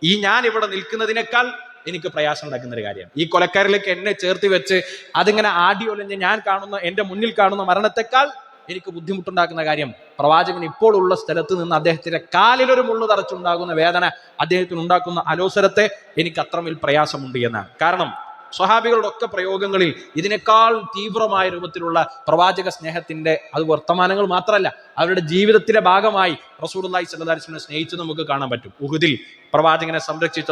ഈ ഞാൻ ഇവിടെ നിൽക്കുന്നതിനേക്കാൾ എനിക്ക് പ്രയാസം ഉണ്ടാക്കുന്ന ഒരു കാര്യമാണ്. ഈ കൊലക്കാരിലേക്ക് എന്നെ ചേർത്ത് വെച്ച് അതിങ്ങനെ ആടിയൊലഞ്ഞ് ഞാൻ കാണുന്ന എന്റെ മുന്നിൽ കാണുന്ന മരണത്തെക്കാൾ എനിക്ക് ബുദ്ധിമുട്ടുണ്ടാക്കുന്ന കാര്യം പ്രവാചകൻ ഇപ്പോൾ ഉള്ള സ്ഥലത്ത് നിന്ന് അദ്ദേഹത്തിന്റെ കാലിലൊരു മുള്ളു തറച്ചുണ്ടാകുന്ന വേദന, അദ്ദേഹത്തിന് ഉണ്ടാക്കുന്ന അലോസരത്തെ എനിക്ക് അത്രമേൽ പ്രയാസമുണ്ട് എന്നാണ്. കാരണം സ്വഹാബികളുടെ ഒക്കെ പ്രയോഗങ്ങളിൽ ഇതിനേക്കാൾ തീവ്രമായ രൂപത്തിലുള്ള പ്രവാചക സ്നേഹത്തിന്റെ അത് വർത്തമാനങ്ങൾ മാത്രമല്ല, അവരുടെ ജീവിതത്തിലെ ഭാഗമായി റസൂലുള്ളാഹി സ്വല്ലല്ലാഹി അലൈഹി വസല്ലം സ്നേഹിച്ച് നമുക്ക് കാണാൻ പറ്റും. ഉഹുദിൽ പ്രവാചകനെ സംരക്ഷിച്ച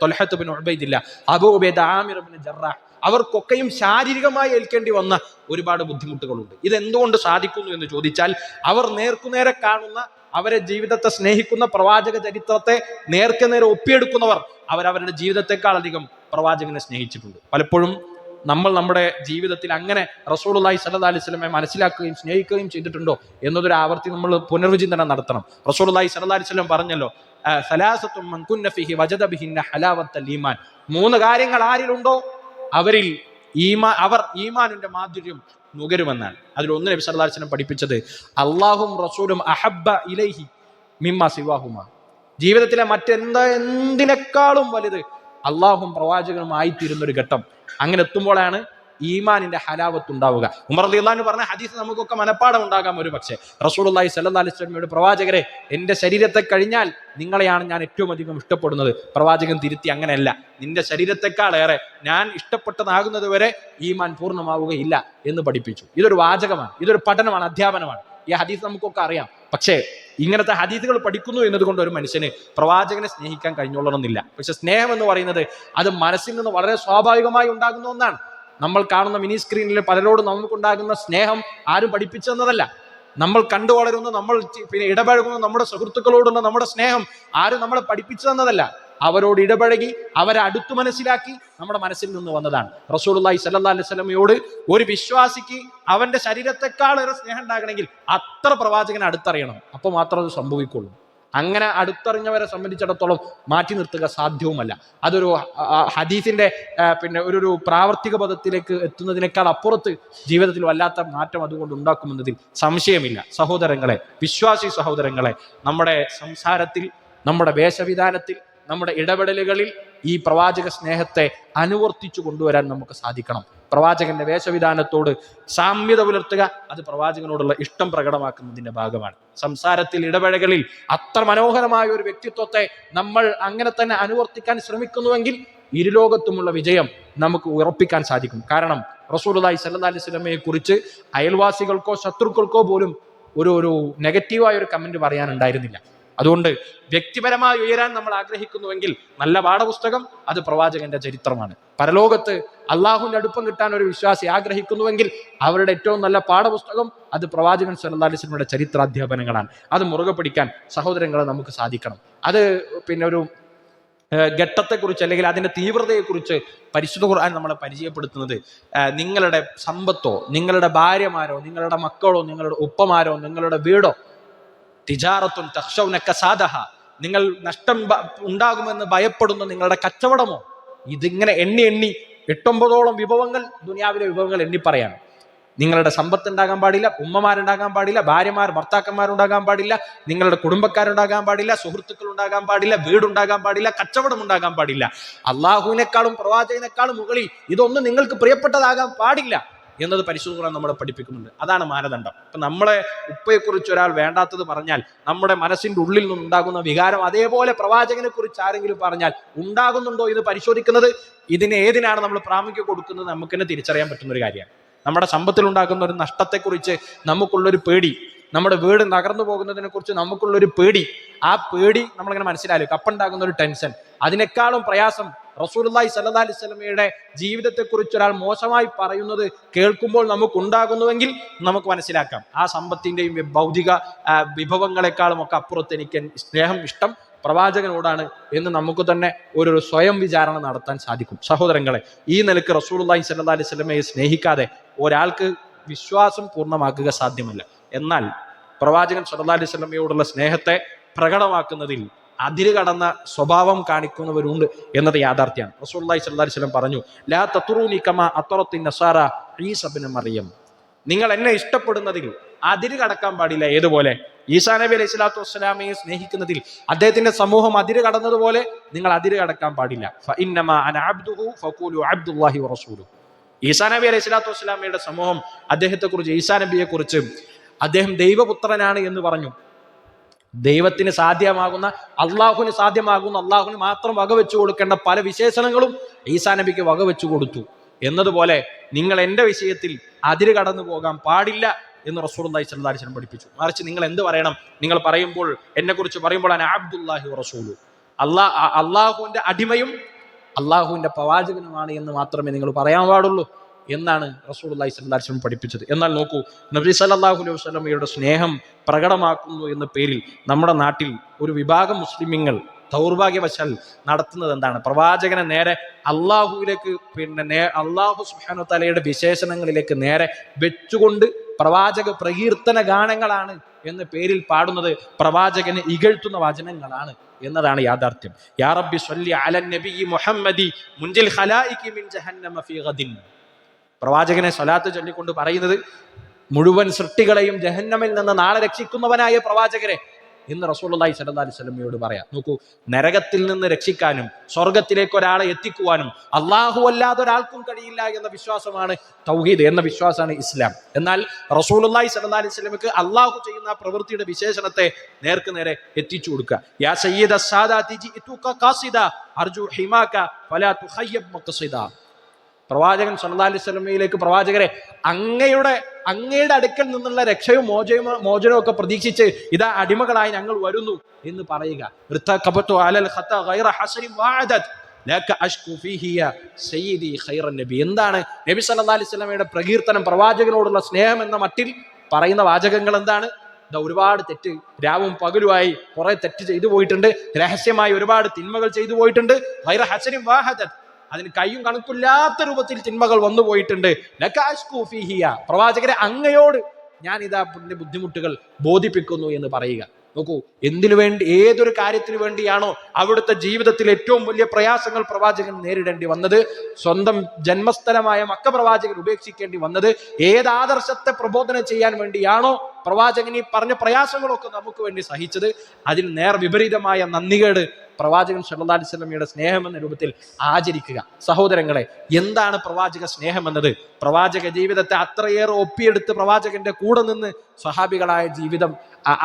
ത്വൽഹത്ത് ബിൻ ഉബൈദില്ല, അബൂ ഉബൈദ, ആമിർ ബിൻ ജറാഹ്, അവർക്കൊക്കെയും ശാരീരികമായി ഏൽക്കേണ്ടി വന്ന ഒരുപാട് ബുദ്ധിമുട്ടുകളുണ്ട്. ഇതെന്തുകൊണ്ട് സാധിക്കുന്നു എന്ന് ചോദിച്ചാൽ, അവർ നേർക്കുനേരെ കാണുന്ന, അവരെ ജീവിതത്തെ സ്നേഹിക്കുന്ന, പ്രവാചക ചരിത്രത്തെ നേർക്കുനേരെ ഒപ്പിയെടുക്കുന്നവർ അവരവരുടെ ജീവിതത്തെക്കാൾ അധികം പ്രവാചകനെ സ്നേഹിച്ചിട്ടുണ്ട്. പലപ്പോഴും നമ്മൾ നമ്മുടെ ജീവിതത്തിൽ അങ്ങനെ റസൂലുള്ളാഹി സ്വല്ലല്ലാഹി അലൈഹി വസല്ലമയെ മനസ്സിലാക്കുകയും സ്നേഹിക്കുകയും ചെയ്തിട്ടുണ്ടോ എന്നതൊരു ആവർത്തി നമ്മൾ പുനർവിചിന്തനം നടത്തണം. റസൂലുള്ളാഹി സ്വല്ലല്ലാഹി അലൈഹി വസല്ലം പറഞ്ഞല്ലോ, സലാസത്തുൻ മൻ കുന്ന ഫീഹി വജദ ബിഹിന്ന ഹലാവത്തൽ ഈമാൻ. 3 കാര്യങ്ങൾ ആരിലുണ്ടോ അവരിൽ അവർ ഈമാനിന്റെ മാധുര്യം നുകരുമെന്നാണ്. അതിലൊന്ന് നബി സല്ലല്ലാഹി അലൈഹി വസല്ലം പഠിപ്പിച്ചത്, അല്ലാഹും റസൂലും അഹബ്ബ ഇലൈഹി മിമ്മ സിവാഹുമ. ജീവിതത്തിലെ എന്തിനേക്കാളും വലുത് അള്ളാഹും പ്രവാചകനുമായിത്തീരുന്ന ഒരു ഘട്ടം. അങ്ങനെ എത്തുമ്പോഴാണ് ഈമാനിന്റെ ഹലാവത്ത് ഉണ്ടാവുക. ഉമർ റളിയല്ലാഹു അൻഹു പറഞ്ഞ ഹദീസ് നമുക്കൊക്കെ മനപ്പാഠം ഉണ്ടാകാം ഒരു പക്ഷേ. റസൂലുള്ളാഹി സ്വല്ലല്ലാഹി അലൈഹി വസല്ലമയുടെ പ്രവാചകരെ, എന്റെ ശരീരത്തെ കഴിഞ്ഞാൽ നിങ്ങളെയാണ് ഞാൻ ഏറ്റവും അധികം ഇഷ്ടപ്പെടുന്നത്. പ്രവാചകൻ തിരുത്തി, അങ്ങനെയല്ല, നിന്റെ ശരീരത്തെക്കാളേറെ ഞാൻ ഇഷ്ടപ്പെട്ടതാകുന്നത് വരെ ഈമാൻ പൂർണ്ണമാവുകയില്ല എന്ന് പഠിപ്പിച്ചു. ഇതൊരു വാചകമാണ്, ഇതൊരു പഠനമാണ്, അധ്യാപനമാണ്. ഈ ഹദീസ് നമുക്കൊക്കെ അറിയാം. പക്ഷേ ഇങ്ങനത്തെ ഹദീസുകൾ പഠിക്കുന്നു എന്നതുകൊണ്ട് ഒരു മനുഷ്യന് പ്രവാചകനെ സ്നേഹിക്കാൻ കഴിഞ്ഞോളണമെന്നില്ല. പക്ഷെ സ്നേഹം എന്ന് പറയുന്നത് അത് മനസ്സിൽ നിന്ന് വളരെ സ്വാഭാവികമായി ഉണ്ടാകുന്ന ഒന്നാണ്. നമ്മൾ കാണുന്ന മിനി സ്ക്രീനിൽ പലരോടും നമുക്കുണ്ടാകുന്ന സ്നേഹം ആരും പഠിപ്പിച്ചു തന്നതല്ല. നമ്മൾ കണ്ടു വളരുന്ന, നമ്മൾ ഇടപഴകുന്ന നമ്മുടെ സുഹൃത്തുക്കളോടുള്ള നമ്മുടെ സ്നേഹം ആരും നമ്മളെ പഠിപ്പിച്ചു തന്നതല്ല. അവരോട് ഇടപഴകി അവരെ അടുത്തു മനസ്സിലാക്കി നമ്മുടെ മനസ്സിൽ നിന്ന് വന്നതാണ്. റസൂലുള്ളാഹി സ്വല്ലല്ലാഹി അലൈഹി വസല്ലമയോട് ഒരു വിശ്വാസിക്ക് അവന്റെ ശരീരത്തെക്കാളേറെ സ്നേഹം ഉണ്ടാകണമെങ്കിൽ അത്ര പ്രവാചകനെ അടുത്തറിയണം. അപ്പോൾ മാത്രം അത് സംഭവിക്കുള്ളൂ. അങ്ങനെ അടുത്തറിഞ്ഞവരെ സംബന്ധിച്ചിടത്തോളം മാറ്റി നിർത്തുക സാധ്യവുമല്ല. അതൊരു ഹദീസിന്റെ ഒരു പ്രാവർത്തിക പദത്തിലേക്ക് എത്തുന്നതിനേക്കാൾ അപ്പുറത്ത് ജീവിതത്തിൽ വല്ലാത്ത മാറ്റം അതുകൊണ്ട് ഉണ്ടാക്കുമെന്നതിൽ സംശയമില്ല. സഹോദരങ്ങളെ, വിശ്വാസി സഹോദരങ്ങളെ, നമ്മുടെ സംസാരത്തിൽ, നമ്മുടെ വേഷവിധാനത്തിൽ, നമ്മുടെ ഇടപെടലുകളിൽ ഈ പ്രവാചക സ്നേഹത്തെ അനുവർത്തിച്ചു കൊണ്ടുവരാൻ നമുക്ക് സാധിക്കണം. പ്രവാചകന്റെ വേഷവിധാനത്തോട് സാമ്യത പുലർത്തുക അത് പ്രവാചകനോടുള്ള ഇഷ്ടം പ്രകടമാക്കുന്നതിന്റെ ഭാഗമാണ്. സംസാരത്തിൽ, ഇടപെടലുകളിൽ അത്ര മനോഹരമായ ഒരു വ്യക്തിത്വത്തെ നമ്മൾ അങ്ങനെ തന്നെ അനുവർത്തിക്കാൻ ശ്രമിക്കുന്നുവെങ്കിൽ ഇരുലോകത്തുമുള്ള വിജയം നമുക്ക് ഉറപ്പിക്കാൻ സാധിക്കും. കാരണം റസൂലുള്ളാഹി സ്വല്ലല്ലാഹി അലൈഹി വസല്ലമയെ കുറിച്ച് അയൽവാസികൾക്കോ ശത്രുക്കൾക്കോ പോലും ഒരു നെഗറ്റീവായ ഒരു കമന്റ് പറയാനുണ്ടായിരുന്നില്ല. അതുകൊണ്ട് വ്യക്തിപരമായി ഉയരാൻ നമ്മൾ ആഗ്രഹിക്കുന്നുവെങ്കിൽ നല്ല പാഠപുസ്തകം അത് പ്രവാചകന്റെ ചരിത്രമാണ്. പരലോകത്ത് അള്ളാഹുവിന്റെ അടുപ്പം കിട്ടാൻ ഒരു വിശ്വാസി ആഗ്രഹിക്കുന്നുവെങ്കിൽ അവരുടെ ഏറ്റവും നല്ല പാഠപുസ്തകം അത് പ്രവാചകൻ സ്വല്ലല്ലാഹി അലൈഹി വസല്ലമയുടെ ചരിത്രാധ്യാപനങ്ങളാണ്. അത് മുറുകെ പിടിക്കാൻ സഹോദരങ്ങളെ നമുക്ക് സാധിക്കണം. അത് ഒരു ഘട്ടത്തെക്കുറിച്ച് അല്ലെങ്കിൽ അതിന്റെ തീവ്രതയെക്കുറിച്ച് പരിശുദ്ധ ഖുർആൻ നമ്മളെ പരിചയപ്പെടുത്തുന്നത്, നിങ്ങളുടെ സമ്പത്തോ, നിങ്ങളുടെ ഭാര്യമാരോ, നിങ്ങളുടെ മക്കളോ, നിങ്ങളുടെ ഉപ്പമാരോ, നിങ്ങളുടെ വീടോ, തിജാറത്തുൻ തഖ്ശൗന കസാദഹ, നിങ്ങൾ നഷ്ടം ഉണ്ടാകുമെന്ന് ഭയപ്പെടുന്ന നിങ്ങളുടെ കച്ചവടമോ, ഇതിങ്ങനെ എണ്ണി 8-9 വിഭവങ്ങൾ, ദുനിയാവിലെ വിഭവങ്ങൾ എണ്ണി പറയാണ്. നിങ്ങളുടെ സമ്പത്ത് ഉണ്ടാകാൻ പാടില്ല, ഉമ്മമാരുണ്ടാകാൻ പാടില്ല, ഭർത്താക്കന്മാരുണ്ടാകാൻ പാടില്ല, നിങ്ങളുടെ കുടുംബക്കാരുണ്ടാകാൻ പാടില്ല, സുഹൃത്തുക്കൾ ഉണ്ടാകാൻ പാടില്ല, വീടുണ്ടാകാൻ പാടില്ല, കച്ചവടം ഉണ്ടാകാൻ പാടില്ല. അള്ളാഹുവിനേക്കാളും പ്രവാചകനേക്കാളും മുകളിൽ ഇതൊന്നും നിങ്ങൾക്ക് പ്രിയപ്പെട്ടതാകാൻ പാടില്ല. എന്നത് പരിശുദ്ധ ഖുർആൻ നമ്മളെ പഠിപ്പിക്കുന്നുണ്ട്. അതാണ് മാനദണ്ഡം. ഇപ്പം നമ്മളെ ഉപ്പയെക്കുറിച്ച് ഒരാൾ വേണ്ടാത്തത് പറഞ്ഞാൽ നമ്മുടെ മനസ്സിൻ്റെ ഉള്ളിൽ നിന്നുണ്ടാകുന്ന വികാരം അതേപോലെ പ്രവാചകനെ കുറിച്ച് ആരെങ്കിലും പറഞ്ഞാൽ ഉണ്ടാകുന്നുണ്ടോ എന്ന് പരിശോധിക്കുന്നത്, ഏതിനാണ് നമ്മൾ പ്രാമുഖ്യം കൊടുക്കുന്നത് നമുക്ക് തന്നെ തിരിച്ചറിയാൻ പറ്റുന്ന ഒരു കാര്യമാണ്. നമ്മുടെ സമ്പത്തിലുണ്ടാകുന്ന ഒരു നഷ്ടത്തെക്കുറിച്ച് നമുക്കുള്ളൊരു പേടി, നമ്മുടെ വീട് തകർന്നു പോകുന്നതിനെ കുറിച്ച് നമുക്കുള്ളൊരു പേടി, ആ പേടി നമ്മളിങ്ങനെ മനസ്സിലാക്കും. അപ്പുണ്ടാകുന്ന ഒരു ടെൻഷൻ, അതിനേക്കാളും പ്രയാസം റസൂലുള്ളാഹി സ്വല്ലല്ലാഹി അലൈഹി വസല്ലമയുടെ ജീവിതത്തെക്കുറിച്ച് ഒരാൾ മോശമായി പറയുന്നത് കേൾക്കുമ്പോൾ നമുക്കുണ്ടാകുന്നുവെങ്കിൽ നമുക്ക് മനസ്സിലാക്കാം ആ സമ്പത്തിൻ്റെയും ഭൗതിക വിഭവങ്ങളെക്കാളും ഒക്കെ അപ്പുറത്ത് എനിക്ക് സ്നേഹം, ഇഷ്ടം പ്രവാചകനോടാണ് എന്ന് നമുക്ക് തന്നെ ഒരു സ്വയം വിചാരണ നടത്താൻ സാധിക്കും. സഹോദരങ്ങളെ, ഈ നിലക്ക് റസൂലുള്ളാഹി സ്വല്ലല്ലാഹി അലൈഹി വസല്ലമയെ സ്നേഹിക്കാതെ ഒരാൾക്ക് വിശ്വാസം പൂർണ്ണമാക്കുക സാധ്യമല്ല. എന്നാൽ പ്രവാചകൻ സ്വല്ലല്ലാഹി അലൈഹി വസല്ലമയോടുള്ള സ്നേഹത്തെ പ്രകടമാക്കുന്നതിൽ അതിര് കടന്ന സ്വഭാവം കാണിക്കുന്നവരുണ്ട് എന്നത് യാഥാർത്ഥ്യമാണ്. റസൂലുള്ളാഹി സ്വല്ലല്ലാഹി അലൈഹി വസല്ലം പറഞ്ഞു, ലാ തത്റൂനി കമാ അത്റത്തിൻ നസാറ ഈസ ഇബ്നു മറിയം. നിങ്ങൾ എന്നെ ഇഷ്ടപ്പെടുന്നതിൽ അതിര് കടക്കാൻ പാടില്ല. ഏതുപോലെ? ഈസാ നബി അലൈഹി സ്വലാത്തു വസ്സലാമയെ സ്നേഹിക്കുന്നതിൽ അദ്ദേഹത്തിന്റെ സമൂഹം അതിര് കടന്നതുപോലെ നിങ്ങൾ അതിര് കടക്കാൻ പാടില്ല. ഫഇന്നമാ അന അബ്ദുഹു ഫഖൂലു അബ്ദുല്ലാഹി വറസൂലുഹു. ഈസാ നബി അലൈഹി സ്വലാത്തു വസ്സലാമയുടെ സമൂഹം അദ്ദേഹത്തെക്കുറിച്ച്, ഈസാ നബിയെ കുറിച്ച് അദ്ദേഹം ദൈവപുത്രനാണ് എന്ന് പറഞ്ഞു. ദൈവത്തിന് സാധ്യമാകുന്ന, അള്ളാഹുവിന് സാധ്യമാകുന്ന, അള്ളാഹുവിന് മാത്രം വകവെച്ചു കൊടുക്കേണ്ട പല വിശേഷണങ്ങളും ഈസാ നബിക്ക് വകവെച്ചു കൊടുത്തു. എന്നതുപോലെ നിങ്ങൾ എൻ്റെ വിഷയത്തിൽ അതിര് കടന്നു പോകാൻ പാടില്ല എന്ന് റസൂലുള്ളാഹി സ്വല്ലല്ലാഹി അലൈഹി വസല്ലം പഠിപ്പിച്ചു. മറിച്ച് നിങ്ങൾ എന്ത് പറയണം? നിങ്ങൾ പറയുമ്പോൾ, എന്നെ കുറിച്ച് പറയുമ്പോൾ, അന അബ്ദുല്ലാഹി വറസൂലു, അള്ളാഹുവിന്റെ അടിമയും അള്ളാഹുവിന്റെ പ്രവാചകനുമാണ് എന്ന് മാത്രമേ നിങ്ങൾ പറയാൻ പാടുള്ളൂ എന്നാണ് റസൂലുള്ളാഹി സ്വല്ലല്ലാഹി അലൈഹി വസല്ലം പഠിപ്പിച്ചത്. എന്നാൽ നോക്കൂ, നബി സല്ലല്ലാഹു അലൈഹി വസല്ലമയുടെ സ്നേഹം പ്രകടമാക്കുന്നു എന്ന പേരിൽ നമ്മുടെ നാട്ടിൽ ഒരു വിഭാഗം മുസ്ലിമീങ്ങൾ ദൗർഭാഗ്യവശാൽ നടത്തുന്നത് എന്താണ്? പ്രവാചകനെ നേരെ അള്ളാഹുവിലേക്ക്, അള്ളാഹു സുബ്ഹാനഹു വ തആലയുടെ വിശേഷണങ്ങളിലേക്ക് നേരെ വെച്ചുകൊണ്ട് പ്രവാചക പ്രകീർത്തന ഗാനങ്ങളാണ് എന്ന പേരിൽ പാടുന്നത് പ്രവാചകനെ ഇകഴ്ത്തുന്ന വചനങ്ങളാണ് എന്നതാണ് യാഥാർത്ഥ്യം. യാ റബ്ബി സ്വല്ലി അലൻ നബിയ്യി മുഹമ്മദി മുൻജിൽ ഖലായികി മിൻ ജഹന്നമ ഫീ ഗദിൻ. പ്രവാചകനെ സ്വലാത്ത് ചൊല്ലിക്കൊണ്ട് പറയുന്നത് മുഴുവൻ സൃഷ്ടികളെയും ജഹന്നമിൽ നിന്ന് നാളെ രക്ഷിക്കുന്നവനായ പ്രവാചകരെ എന്ന് റസൂലുള്ളാഹി സ്വല്ലല്ലാഹി അലൈഹി വസല്ലമയോട് പറയാം. നോക്കൂ, നരകത്തിൽ നിന്ന് രക്ഷിക്കാനും സ്വർഗത്തിലേക്ക് ഒരാളെ എത്തിക്കുവാനും അള്ളാഹു അല്ലാതെ ഒരാൾക്കും കഴിയില്ല എന്ന വിശ്വാസമാണ് തൗഹീദ്, എന്ന വിശ്വാസമാണ് ഇസ്ലാം. എന്നാൽ റസൂലുള്ളാഹി സ്വല്ലല്ലാഹി അലൈഹി വസല്ലമക്ക് അള്ളാഹു ചെയ്യുന്ന ആ പ്രവൃത്തിയുടെ വിശേഷണത്തെ നേർക്ക് നേരെ എത്തിച്ചു കൊടുക്കുക. യാ സയ്യിദ സാദാതി ജിഇതുക ഖാസിദ അർജു ഹിമാക ഫലാ തുഖയ്യബ് മഖ്സിദ. പ്രവാചകൻ സല്ലല്ലാഹി അലൈഹി വസല്ലമയിലേക്ക് പ്രവാചകരെ അങ്ങയുടെ അടുക്കൽ നിന്നുള്ള രക്ഷയും മോചനവും ഒക്കെ പ്രതീക്ഷിച്ച് ഇതാ അടിമകളായി ഞങ്ങൾ വരുന്നു എന്ന് പറയുക. എന്താണ് നബി സല്ലല്ലാഹി അലൈഹി വസല്ലമയുടെ പ്രകീർത്തനം, പ്രവാചകനോടുള്ള സ്നേഹം എന്ന മട്ടിൽ പറയുന്ന വാചകങ്ങൾ എന്താണ്? ഒരുപാട് തെറ്റ്, രാവും പകലുമായി കുറെ തെറ്റ് ചെയ്തു പോയിട്ടുണ്ട്, രഹസ്യമായി ഒരുപാട് തിന്മകൾ ചെയ്തു പോയിട്ടുണ്ട്. ഗൈറ ഹസനിൻ വാഹദത്, അതിന് കയ്യും കണക്കില്ലാത്ത രൂപത്തിൽ തിന്മകൾ വന്നു പോയിട്ടുണ്ട്. പ്രവാചകരെ അങ്ങയോട് ഞാൻ ഇതാ ബുദ്ധിമുട്ടുകൾ ബോധിപ്പിക്കുന്നു എന്ന് പറയുക. നോക്കൂ, എന്തിനു വേണ്ടി, ഏതൊരു കാര്യത്തിനു വേണ്ടിയാണോ അവിടുത്തെ ജീവിതത്തിൽ ഏറ്റവും വലിയ പ്രയാസങ്ങൾ പ്രവാചകൻ നേരിടേണ്ടി വന്നത്, സ്വന്തം ജന്മസ്ഥലമായ മക്ക പ്രവാചകൻ ഉപേക്ഷിക്കേണ്ടി വന്നത്, ഏത് ആദർശത്തെ പ്രബോധനം ചെയ്യാൻ വേണ്ടിയാണോ പ്രവാചകൻ ഈ പറഞ്ഞ പ്രയാസങ്ങളൊക്കെ നമുക്ക് വേണ്ടി സഹിച്ചത്, അതിന് നേർ വിപരീതമായ നന്ദികേട് പ്രവാചകൻ സല്ലല്ലാഹി അലൈഹി വസല്ലമയുടെ സ്നേഹം എന്ന രൂപത്തിൽ ആചരിക്കുക. സഹോദരങ്ങളെ, എന്താണ് പ്രവാചക സ്നേഹം എന്നത്? പ്രവാചക ജീവിതത്തെ അത്രയേറെ ഒപ്പിയെടുത്ത് പ്രവാചകന്റെ കൂടെ നിന്ന് സ്വഹാബികളായ ജീവിതം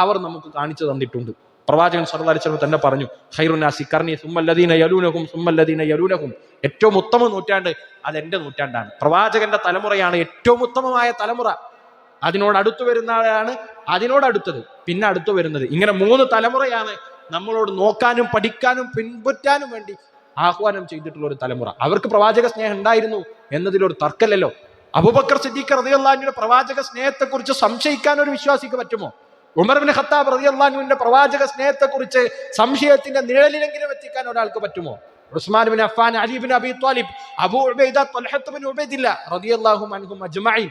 അവർ നമുക്ക് കാണിച്ചു തന്നിട്ടുണ്ട്. പ്രവാചകൻ സല്ലല്ലാഹു അലൈഹി വസല്ലം തന്നെ പറഞ്ഞു, ഖൈറുന്നാസി ഖർനി സുമ്മല്ലദീന യലൂനഹും സുമ്മല്ലദീന യലൂനഹും. ഏറ്റവും ഉത്തമ നൂറ്റാണ്ട് അതെന്റെ നൂറ്റാണ്ടാണ്. പ്രവാചകന്റെ തലമുറയാണ് ഏറ്റവും ഉത്തമമായ തലമുറ. അതിനോടടുത്തു വരുന്ന ആളാണ് അതിനോടടുത്തത്, പിന്നെ അടുത്തു വരുന്നത്. ഇങ്ങനെ 3 തലമുറയാണ് നമ്മളോട് നോക്കാനും പഠിക്കാനും പിൻപറ്റാനും വേണ്ടി ആഹ്വാനം ചെയ്തിട്ടുള്ള ഒരു തലമുറ. അവർക്ക് പ്രവാചക സ്നേഹം ഉണ്ടായിരുന്നു എന്നതിലൊരു തർക്കമല്ലല്ലോ. അബൂബക്കർ സിദ്ദീഖ് റളിയല്ലാഹു അൻഹുവിന്റെ പ്രവാചക സ്നേഹത്തെക്കുറിച്ച് സംശയിക്കാൻ ഒരു വിശ്വാസിക്ക് പറ്റുമോ? ഉമർ ഇബ്നു ഖത്താബ് റളിയല്ലാഹു അൻഹുവിന്റെ പ്രവാചക സ്നേഹത്തെക്കുറിച്ച് സംശയത്തിന്റെ നിഴലിലെങ്കിലും എത്തിക്കാൻ ഒരാൾക്ക് പറ്റുമോ? ഉസ്മാൻ ഇബ്നു അഫ്ഫാൻ, അലി ഇബ്നു അബീ ത്വാലിബ്, അബൂ ഉബൈദ, ത്വൽഹത്ത് ഇബ്നു ഉബൈദില്ല റളിയല്ലാഹു അൻഹും അജ്മഈൻ,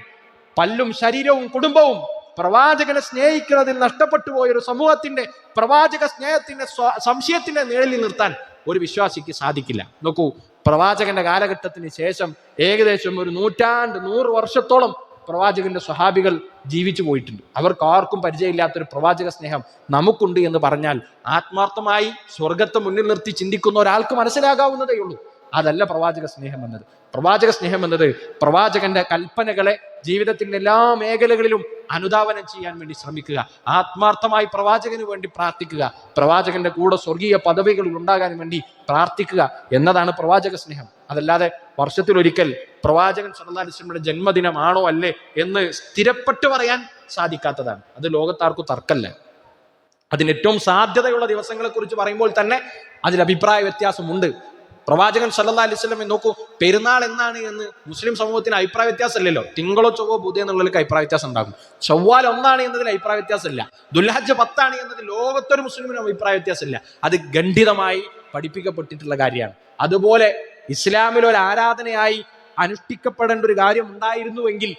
പല്ലും ശരീരവും കുടുംബവും പ്രവാചകനെ സ്നേഹിക്കുന്നതിൽ നഷ്ടപ്പെട്ടു പോയൊരു സമൂഹത്തിന്റെ പ്രവാചക സ്നേഹത്തിന്റെ സംശയത്തിന്റെ നിഴലിൽ നിർത്താൻ ഒരു വിശ്വാസിക്ക് സാധിക്കില്ല. നോക്കൂ, പ്രവാചകന്റെ കാലഘട്ടത്തിന് ശേഷം ഏകദേശം ഒരു 100 വർഷത്തോളം പ്രവാചകന്റെ സ്വഹാബികൾ ജീവിച്ചു പോയിട്ടുണ്ട്. അവർക്ക് ആർക്കും പരിചയമില്ലാത്തൊരു പ്രവാചക സ്നേഹം നമുക്കുണ്ട് എന്ന് പറഞ്ഞാൽ ആത്മാർത്ഥമായി സ്വർഗത്തെ മുന്നിൽ നിർത്തി ചിന്തിക്കുന്ന ഒരാൾക്ക് മനസ്സിലാകാവുന്നതേ ഉള്ളൂ. അതല്ല പ്രവാചക സ്നേഹം എന്നത്. പ്രവാചക സ്നേഹം എന്നത് പ്രവാചകന്റെ കൽപ്പനകളെ ജീവിതത്തിന്റെ എല്ലാ മേഖലകളിലും അനുധാവനം ചെയ്യാൻ വേണ്ടി ശ്രമിക്കുക, ആത്മാർത്ഥമായി പ്രവാചകന് വേണ്ടി പ്രാർത്ഥിക്കുക, പ്രവാചകന്റെ കൂടെ സ്വർഗീയ പദവികളിൽ ഉണ്ടാകാൻ വേണ്ടി പ്രാർത്ഥിക്കുക എന്നതാണ് പ്രവാചക സ്നേഹം. അതല്ലാതെ വർഷത്തിലൊരിക്കൽ പ്രവാചകൻ സല്ലല്ലാഹു അലൈഹി വസല്ലമയുടെ ജന്മദിനമാണോ അല്ലേ എന്ന് സ്ഥിരപ്പെട്ട് പറയാൻ സാധിക്കാത്തതാണ്. അത് ലോകത്താർക്കും തർക്കമല്ല. അതിന് ഏറ്റവും സാധ്യതയുള്ള ദിവസങ്ങളെ കുറിച്ച് പറയുമ്പോൾ തന്നെ അതിൽ അഭിപ്രായ വ്യത്യാസമുണ്ട്. പ്രവാചകൻ സല്ലല്ലാഹു അലൈഹി വസല്ലം നോക്കൂ, പെരുന്നാൾ എന്നാണ് എന്ന് മുസ്ലിം സമൂഹത്തിന് അഭിപ്രായ വ്യത്യാസമില്ലല്ലോ. തിങ്കളോ ചൊവ്വോ ബുധ എന്നുള്ളതിലേക്ക് അഭിപ്രായ വ്യത്യാസം ഉണ്ടാകും. ചൊവ്വാൽ 1 എന്നതിൽ അഭിപ്രായ വ്യത്യാസമില്ല. ദുൽഹജ്ജ് 10 എന്നതിൽ ലോകത്തൊരു മുസ്ലിമിനും അഭിപ്രായ വ്യത്യാസമില്ല. അത് ഖണ്ഡിതമായി പഠിപ്പിക്കപ്പെട്ടിട്ടുള്ള കാര്യമാണ്. അതുപോലെ ഇസ്ലാമിൽ ഒരു ആരാധനയായി അനുഷ്ഠിക്കപ്പെടേണ്ട ഒരു കാര്യം ഉണ്ടായിരുന്നുവെങ്കിൽ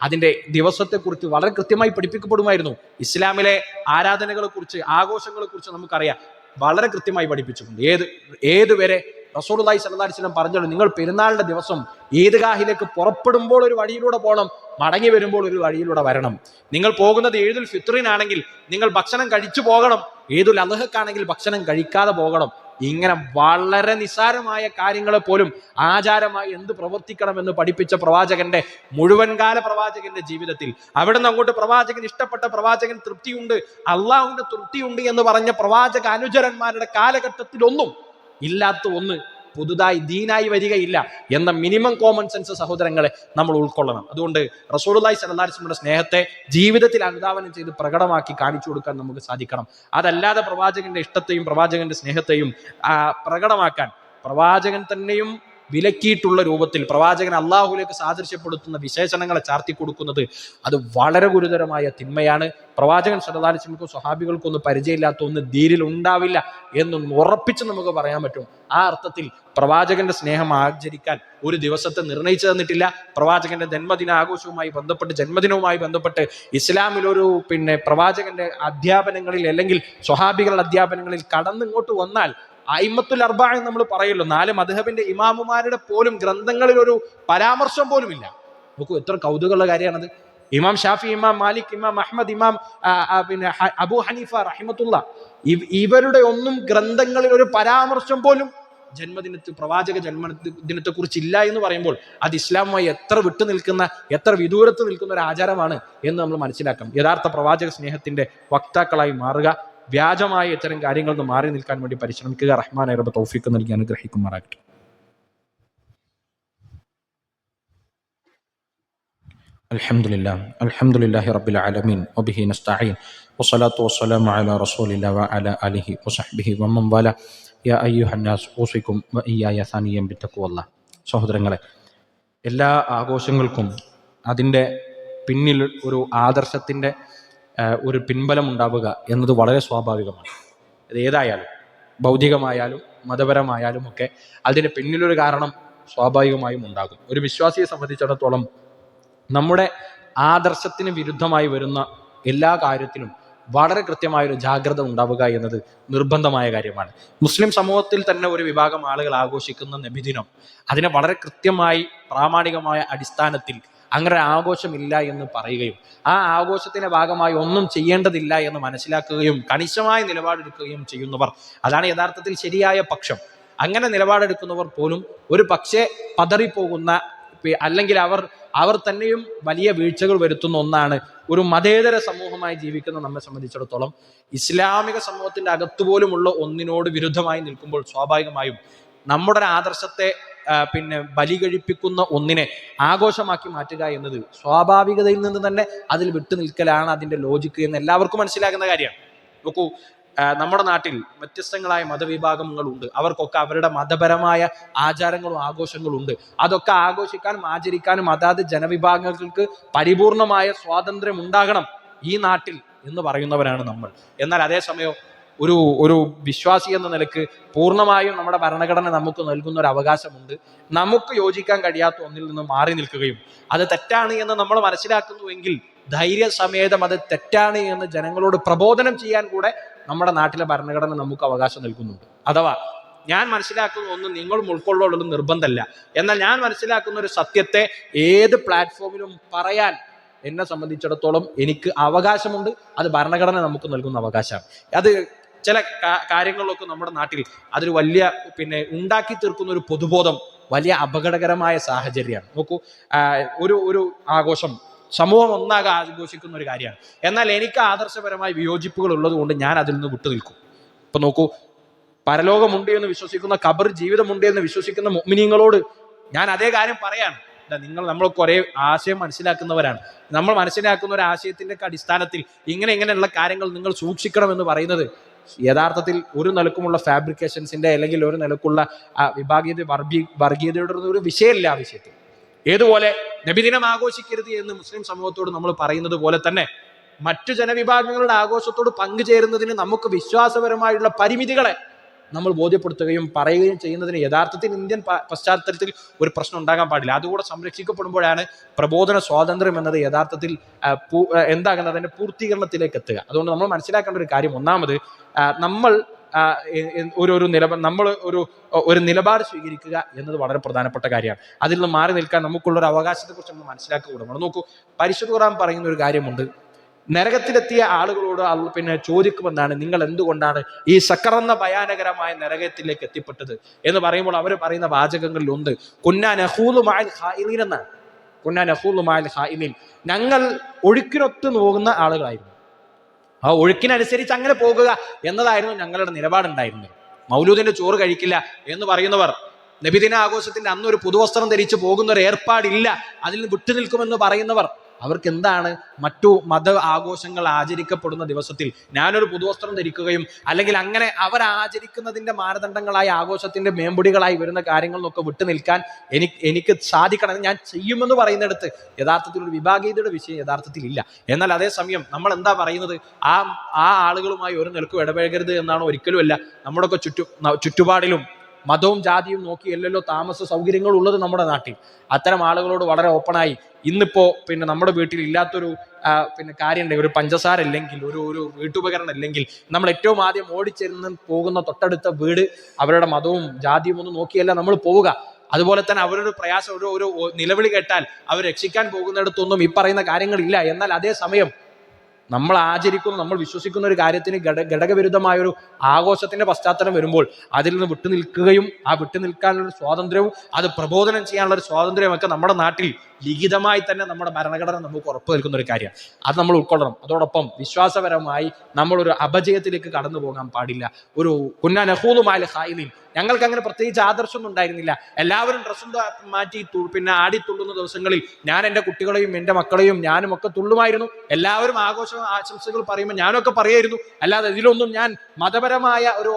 അതിന്റെ ദിവസത്തെക്കുറിച്ച് വളരെ കൃത്യമായി പഠിപ്പിക്കപ്പെടുമായിരുന്നു. ഇസ്ലാമിലെ ആരാധനകളെ കുറിച്ച്, ആഘോഷങ്ങളെ കുറിച്ച് നമുക്കറിയാം, വളരെ കൃത്യമായി പഠിപ്പിച്ചിട്ടുണ്ട്. ഏതുവരെ റസൂലുള്ളാഹി സ്വല്ലല്ലാഹു അലൈഹി വസല്ലം പറഞ്ഞല്ലോ, നിങ്ങൾ പെരുന്നാളിന്റെ ദിവസം ഈദ്ഗാഹിലേക്ക് പുറപ്പെടുമ്പോൾ ഒരു വഴിയിലൂടെ പോകണം, മടങ്ങി വരുമ്പോൾ ഒരു വഴിയിലൂടെ വരണം. നിങ്ങൾ പോകുന്നത് ഈദുൽ ഫിത്റിനാണെങ്കിൽ നിങ്ങൾ ഭക്ഷണം കഴിച്ചു പോകണം, ഈദുൽ അദ്ഹയ്ക്കാണെങ്കിൽ ഭക്ഷണം കഴിക്കാതെ പോകണം. ഇങ്ങനെ വളരെ നിസ്സാരമായ കാര്യങ്ങളെ പോലും ആചാരമായി എന്ത് പ്രവർത്തിക്കണമെന്ന് പഠിപ്പിച്ച പ്രവാചകന്റെ മുഴുവൻ കാല പ്രവാചകന്റെ ജീവിതത്തിൽ അവിടുന്ന് അങ്ങോട്ട് പ്രവാചകൻ ഇഷ്ടപ്പെട്ട, പ്രവാചകൻ തൃപ്തിയുണ്ട്, അള്ളാഹുവിന്റെ തൃപ്തിയുണ്ട് എന്ന് പറഞ്ഞ പ്രവാചക അനുചരന്മാരുടെ കാലഘട്ടത്തിലൊന്നും ഇല്ലാത്ത ഒന്ന് പുതുതായി ദീനായി വരികയില്ല എന്ന മിനിമം കോമൺ സെൻസ് സഹോദരങ്ങളെ നമ്മൾ ഉൾക്കൊള്ളണം. അതുകൊണ്ട് റസൂലുള്ളാഹി സ്വല്ലല്ലാഹു അലൈഹി വസല്ലമയുടെ സ്നേഹത്തെ ജീവിതത്തിൽ അനുധാവനം ചെയ്ത് പ്രകടമാക്കി കാണിച്ചു കൊടുക്കാൻ നമുക്ക് സാധിക്കണം. അതല്ലാതെ പ്രവാചകന്റെ ഇഷ്ടത്തെയും പ്രവാചകന്റെ സ്നേഹത്തെയും പ്രകടമാക്കാൻ പ്രവാചകൻ തന്നെയും വിലക്കിയിട്ടുള്ള രൂപത്തിൽ പ്രവാചകൻ അള്ളാഹുലേക്ക് സാദൃശ്യപ്പെടുത്തുന്ന വിശേഷണങ്ങളെ ചാർത്തി കൊടുക്കുന്നത് അത് വളരെ ഗുരുതരമായ തിന്മയാണ്. പ്രവാചകൻ സല്ലല്ലാഹു അലൈഹി വസല്ലമക്കും സ്വഹാബികൾക്കൊന്നും പരിചയമില്ലാത്ത ഒന്ന് ദീനിൽ ഉണ്ടാവില്ല എന്നൊന്ന് ഉറപ്പിച്ച് നമുക്ക് പറയാൻ പറ്റും. ആ അർത്ഥത്തിൽ പ്രവാചകന്റെ സ്നേഹം ആചരിക്കാൻ ഒരു ദിവസത്തെ നിർണയിച്ചു തന്നിട്ടില്ല. പ്രവാചകന്റെ ജന്മദിന ആഘോഷവുമായി ബന്ധപ്പെട്ട്, ജന്മദിനവുമായി ബന്ധപ്പെട്ട് ഇസ്ലാമിലൊരു പ്രവാചകന്റെ അധ്യാപനങ്ങളിൽ അല്ലെങ്കിൽ സ്വഹാബികളുടെ അധ്യാപനങ്ങളിൽ കടന്നിങ്ങോട്ട് വന്നാൽ അയിമ്മത്തുൽ അർബഅ എന്ന് നമ്മൾ പറയല്ലോ, 4 മദ്ഹബിന്റെ ഇമാമുമാരുടെ പോലും ഗ്രന്ഥങ്ങളിൽ ഒരു പരാമർശം പോലും ഇല്ല. നോക്കൂ, എത്ര കൗതുകമുള്ള കാര്യമാണത്. ഇമാം ഷാഫി, ഇമാം മാലിക്, ഇമാം അഹ്മദ്, ഇമാം അബൂ ഹനീഫ റഹിമത്തുള്ള ഇവരുടെ ഒന്നും ഗ്രന്ഥങ്ങളിൽ ഒരു പരാമർശം പോലും പ്രവാചക ജന്മദിനത്തെ കുറിച്ച് ഇല്ല എന്ന് പറയുമ്പോൾ അത് ഇസ്ലാമുമായി എത്ര വിട്ടു നിൽക്കുന്ന, എത്ര വിദൂരത്ത് നിൽക്കുന്ന ഒരു ആചാരമാണ് എന്ന് നമ്മൾ മനസ്സിലാക്കണം. യഥാർത്ഥ പ്രവാചക സ്നേഹത്തിന്റെ വക്താക്കളായി മാറുക, വ്യാജമായ ഇത്തരം കാര്യങ്ങളിൽ നിന്ന് മാറി നിൽക്കാൻ വേണ്ടി പരിശ്രമിക്കുക. റഹ്മാനായ റബ്ബ് തൗഫീഖ് നൽകി അനുഗ്രഹിക്കുമാറാകട്ടെ. അൽഹംദുലില്ലാഹി റബ്ബിൽ ആലമീൻ വബിഹി നസ്തഈൻ വസ്സലാത്തു വസ്സലാമു അലാ റസൂലില്ലാഹി വഅലാ ആലിഹി വസഹ്ബിഹി വമൻ വാല യാ അയ്യുഹന്നാസ് ഊസിക്കും വഇയ്യായ സാനിയം ബിത്തഖ്വല്ലാഹ്. സഹോദരങ്ങളെ, എല്ലാ ആഘോഷങ്ങൾക്കും അതിൻ്റെ പിന്നിൽ ഒരു ആദർശത്തിൻ്റെ ഒരു പിൻബലം ഉണ്ടാവുക എന്നത് വളരെ സ്വാഭാവികമാണ്. അത് ഏതായാലും, ഭൗതികമായാലും മതപരമായാലും ഒക്കെ അതിൻ്റെ പിന്നിലൊരു കാരണം സ്വാഭാവികമായും ഉണ്ടാകും. ഒരു വിശ്വാസിയെ സംബന്ധിച്ചിടത്തോളം നമ്മുടെ ആദർശത്തിന് വിരുദ്ധമായി വരുന്ന എല്ലാ കാര്യത്തിലും വളരെ കൃത്യമായൊരു ജാഗ്രത ഉണ്ടാവുക എന്നത് നിർബന്ധമായ കാര്യമാണ്. മുസ്ലിം സമൂഹത്തിൽ തന്നെ ഒരു വിഭാഗം ആളുകൾ ആഘോഷിക്കുന്ന നബിദിനം, അതിനെ വളരെ കൃത്യമായി പ്രാമാണികമായ അടിസ്ഥാനത്തിൽ അങ്ങനെ ഒരു ആഘോഷമില്ല എന്ന് പറയുകയും ആ ആഘോഷത്തിന്റെ ഭാഗമായി ഒന്നും ചെയ്യേണ്ടതില്ല എന്ന് മനസ്സിലാക്കുകയും കണിശമായ നിലപാടെടുക്കുകയും ചെയ്യുന്നവർ, അതാണ് യഥാർത്ഥത്തിൽ ശരിയായ പക്ഷം. അങ്ങനെ നിലപാടെടുക്കുന്നവർ പോലും ഒരു പക്ഷേ പതറിപ്പോകുന്ന, അല്ലെങ്കിൽ അവർ തന്നെയും വലിയ വീഴ്ചകൾ വരുത്തുന്ന ഒന്നാണ് ഒരു മതേതര സമൂഹമായി ജീവിക്കുന്ന നമ്മെ സംബന്ധിച്ചിടത്തോളം. ഇസ്ലാമിക സമൂഹത്തിന്റെ അകത്തുപോലുമുള്ള ഒന്നിനോട് വിരുദ്ധമായി നിൽക്കുമ്പോൾ സ്വാഭാവികമായും നമ്മുടെ ആദർശത്തെ ബലി കഴിപ്പിക്കുന്ന ഒന്നിനെ ആഘോഷമാക്കി മാറ്റുക എന്നത് സ്വാഭാവികതയിൽ നിന്ന് തന്നെ അതിൽ വിട്ടു നിൽക്കലാണ് അതിന്റെ ലോജിക്ക് എന്ന് എല്ലാവർക്കും മനസ്സിലാകുന്ന കാര്യമാണ്. നോക്കൂ, നമ്മുടെ നാട്ടിൽ വ്യത്യസ്തങ്ങളായ മതവിഭാഗങ്ങളുണ്ട്. അവർക്കൊക്കെ അവരുടെ മതപരമായ ആചാരങ്ങളും ആഘോഷങ്ങളും ഉണ്ട്. അതൊക്കെ ആഘോഷിക്കാനും ആചരിക്കാനും അതാത് ജനവിഭാഗങ്ങൾക്ക് പരിപൂർണമായ സ്വാതന്ത്ര്യം ഉണ്ടാകണം ഈ നാട്ടിൽ എന്ന് പറയുന്നവരാണ് നമ്മൾ. എന്നാൽ അതേസമയം ഒരു വിശ്വാസി എന്ന നിലക്ക് പൂർണ്ണമായും നമ്മുടെ ഭരണഘടന നമുക്ക് നൽകുന്ന ഒരു അവകാശമുണ്ട്. നമുക്ക് യോജിക്കാൻ കഴിയാത്ത ഒന്നിൽ നിന്ന് മാറി നിൽക്കുകയും അത് തെറ്റാണ് എന്ന് നമ്മൾ മനസ്സിലാക്കുന്നുവെങ്കിൽ ധൈര്യസമേതം അത് തെറ്റാണ് എന്ന് ജനങ്ങളോട് പ്രബോധനം ചെയ്യാൻ കൂടെ നമ്മുടെ നാട്ടിലെ ഭരണഘടന നമുക്ക് അവകാശം നൽകുന്നുണ്ട്. അഥവാ ഞാൻ മനസ്സിലാക്കുന്ന ഒന്ന് നിങ്ങളും ഉൾക്കൊള്ളുള്ളത് നിർബന്ധമല്ല, എന്നാൽ ഞാൻ മനസ്സിലാക്കുന്ന ഒരു സത്യത്തെ ഏത് പ്ലാറ്റ്ഫോമിലും പറയാൻ എന്നെ സംബന്ധിച്ചിടത്തോളം എനിക്ക് അവകാശമുണ്ട്. അത് ഭരണഘടന നമുക്ക് നൽകുന്ന അവകാശമാണ്. അത് ചില കാര്യങ്ങളിലൊക്കെ നമ്മുടെ നാട്ടിൽ അതൊരു വലിയ ഉണ്ടാക്കി തീർക്കുന്ന ഒരു പൊതുബോധം വലിയ അപകടകരമായ സാഹചര്യമാണ്. നോക്കൂ, ഒരു ആഘോഷം സമൂഹം ഒന്നാകെ ആഘോഷിക്കുന്ന ഒരു കാര്യമാണ്. എന്നാൽ എനിക്ക് ആദർശപരമായ വിയോജിപ്പുകൾ ഉള്ളത് കൊണ്ട് ഞാൻ അതിൽ നിന്ന് വിട്ടുനിൽക്കും. ഇപ്പൊ നോക്കൂ, പരലോകമുണ്ട് എന്ന് വിശ്വസിക്കുന്ന, ഖബർ ജീവിതമുണ്ട് എന്ന് വിശ്വസിക്കുന്ന മുഅ്മിനീങ്ങളോട് ഞാൻ അതേ കാര്യം പറയാണ്. നമ്മളൊക്കെ ഒരേ ആശയം മനസ്സിലാക്കുന്നവരാണ്. നമ്മൾ മനസ്സിലാക്കുന്ന ഒരു ആശയത്തിന്റെ അടിസ്ഥാനത്തിൽ ഇങ്ങനെയുള്ള കാര്യങ്ങൾ നിങ്ങൾ സൂക്ഷിക്കണം എന്ന് പറയുന്നത് യഥാർത്ഥത്തിൽ ഒരു നിലക്കുമുള്ള ഫാബ്രിക്കേഷൻസിന്റെ അല്ലെങ്കിൽ ഒരു നിലക്കുള്ള വിഭാഗീയത വർഗീയതയുടെ ഒരു വിഷയമല്ല. ആ വിഷയത്തിൽ ഏതുപോലെ നബിദിനം ആഘോഷിക്കരുത് എന്ന് മുസ്ലിം സമൂഹത്തോട് നമ്മൾ പറയുന്നത് പോലെ തന്നെ മറ്റു ജനവിഭാഗങ്ങളുടെ ആഘോഷത്തോട് പങ്കുചേരുന്നതിന് നമുക്ക് വിശ്വാസപരമായുള്ള പരിമിതികളെ നമ്മൾ ബോധ്യപ്പെടുത്തുകയും പറയുകയും ചെയ്യുന്നതിന് യഥാർത്ഥത്തിൽ ഇന്ത്യൻ പശ്ചാത്തലത്തിൽ ഒരു പ്രശ്നം ഉണ്ടാകാൻ പാടില്ല. അതുകൂടെ സംരക്ഷിക്കപ്പെടുമ്പോഴാണ് പ്രബോധന സ്വാതന്ത്ര്യം എന്നത് യഥാർത്ഥത്തിൽ എന്താകുന്നത്, അതിന്റെ പൂർത്തീകരണത്തിലേക്ക് എത്തുക. അതുകൊണ്ട് നമ്മൾ മനസ്സിലാക്കേണ്ട ഒരു കാര്യം, ഒന്നാമത് നമ്മൾ ഒരു നിലപാട് സ്വീകരിക്കുക എന്നത് വളരെ പ്രധാനപ്പെട്ട കാര്യമാണ്. അതിൽ നിന്ന് മാറി നിൽക്കാൻ നമുക്കുള്ളൊരു അവകാശത്തെക്കുറിച്ച് നമ്മൾ മനസ്സിലാക്കുക. നമ്മൾ നോക്കൂ, പരിശുദ്ധ ഖുർആൻ പറയുന്ന ഒരു കാര്യമുണ്ട്, നരകത്തിലെത്തിയ ആളുകളോട് ചോദിക്കുമെന്നാണ്, നിങ്ങൾ എന്തുകൊണ്ടാണ് ഈ സക്കറെന്ന ഭയാനകരമായ നരകത്തിലേക്ക് എത്തിപ്പെട്ടത് എന്ന് പറയുമ്പോൾ അവർ പറയുന്ന വാചകങ്ങളിൽ ഒന്ന് കുന്നാ നഖൂലു മഅൽ ഖായിലീൻ എന്നാണ്. കുന്നാ നഖൂലു മഅൽ ഖായിലീൻ, ഞങ്ങൾ ഒഴുക്കിനൊത്ത് പോകുന്ന ആളുകളായിരുന്നു, ആ ഒഴുക്കിനനുസരിച്ച് അങ്ങനെ പോകുക എന്നതായിരുന്നു ഞങ്ങളുടെ നിലപാടുണ്ടായിരുന്നത്. മൗലൂദിന്റെ ചോറ് കഴിക്കില്ല എന്ന് പറയുന്നവർ, നബിദിന ആഘോഷത്തിന്റെ അന്ന് ഒരു പുതുവസ്ത്രം ധരിച്ചു പോകുന്ന ഒരു ഏർപ്പാടില്ല, അതിൽ നിന്ന് വിട്ടുനിൽക്കുമെന്ന് പറയുന്നവർ, അവർക്ക് എന്താണ് മറ്റു മത ആഘോഷങ്ങൾ ആചരിക്കപ്പെടുന്ന ദിവസത്തിൽ ഞാനൊരു പുതുവസ്ത്രം ധരിക്കുകയും അല്ലെങ്കിൽ അങ്ങനെ അവർ ആചരിക്കുന്നതിന്റെ മാനദണ്ഡങ്ങളായി ആഘോഷത്തിന്റെ മേമ്പൊടികളായി വരുന്ന കാര്യങ്ങളിലൊക്കെ വിട്ടു നിൽക്കാൻ എനിക്ക് സാധിക്കണം, ഞാൻ ചെയ്യുമെന്ന് പറയുന്നിടത്ത് യഥാർത്ഥത്തിൽ ഒരു വിഭാഗീയതയുടെ വിഷയം യഥാർത്ഥത്തിൽ ഇല്ല. എന്നാൽ അതേസമയം നമ്മൾ എന്താ പറയുന്നത്, ആ ആളുകളുമായി ഒരു നിലക്കും ഇടപഴകരുത് എന്നാണ്? ഒരിക്കലും അല്ല. നമ്മുടെയൊക്കെ ചുറ്റുപാടിലും മതവും ജാതിയും നോക്കിയല്ലോ താമസ സൗകര്യങ്ങൾ ഉള്ളത് നമ്മുടെ നാട്ടിൽ. അത്തരം ആളുകളോട് വളരെ ഓപ്പണായി, ഇന്നിപ്പോ നമ്മുടെ വീട്ടിൽ ഇല്ലാത്തൊരു കാര്യം ഉണ്ടെങ്കിൽ, ഒരു പഞ്ചസാര അല്ലെങ്കിൽ ഒരു വീട്ടുപകരണം അല്ലെങ്കിൽ നമ്മൾ ഏറ്റവും ആദ്യം ഓടിച്ചേർന്ന് പോകുന്ന തൊട്ടടുത്ത വീട് അവരുടെ മതവും ജാതിയും ഒന്നും നോക്കിയല്ല നമ്മൾ പോവുക. അതുപോലെ തന്നെ അവരുടെ പ്രയാസം, ഒരു നിലവിളി കേട്ടാൽ അവർ രക്ഷിക്കാൻ പോകുന്നിടത്തൊന്നും ഈ പറയുന്ന കാര്യങ്ങളില്ല. എന്നാൽ അതേസമയം നമ്മൾ ആചരിക്കുന്ന, നമ്മൾ വിശ്വസിക്കുന്ന ഒരു കാര്യത്തിന് ഘടകവിരുദ്ധമായൊരു ആഘോഷത്തിന്റെ പശ്ചാത്തലം വരുമ്പോൾ അതിൽ നിന്ന് വിട്ടുനിൽക്കുകയും ആ വിട്ടുനിൽക്കാനുള്ള സ്വാതന്ത്ര്യവും അത് പ്രബോധനം ചെയ്യാനുള്ള ഒരു സ്വാതന്ത്ര്യവും ഒക്കെ നമ്മുടെ നാട്ടിൽ ലിഖിതമായി തന്നെ നമ്മുടെ ഭരണഘടന നമുക്ക് ഉറപ്പു നൽകുന്ന ഒരു കാര്യമാണ്. അത് നമ്മൾ ഉൾക്കൊള്ളണം. അതോടൊപ്പം വിശ്വാസപരമായി നമ്മളൊരു അപജയത്തിലേക്ക് കടന്നു പോകാൻ പാടില്ല. ഒരു കുന്നാ നഖൂലു മഅൽ ഖായിലീൻ, ഞങ്ങൾക്ക് അങ്ങനെ പ്രത്യേകിച്ച് ആദർശമൊന്നും ഉണ്ടായിരുന്നില്ല. എല്ലാവരും ഡ്രസ്സും മാറ്റി ആടിത്തുള്ളുന്ന ദിവസങ്ങളിൽ ഞാൻ എൻ്റെ കുട്ടികളെയും എൻ്റെ മക്കളെയും ഞാനും ഒക്കെ തുള്ളുമായിരുന്നു. എല്ലാവരും ആശംസകൾ പറയുമ്പോൾ ഞാനൊക്കെ പറയായിരുന്നു. അല്ലാതെ ഇതിലൊന്നും ഞാൻ മതപരമായ ഒരു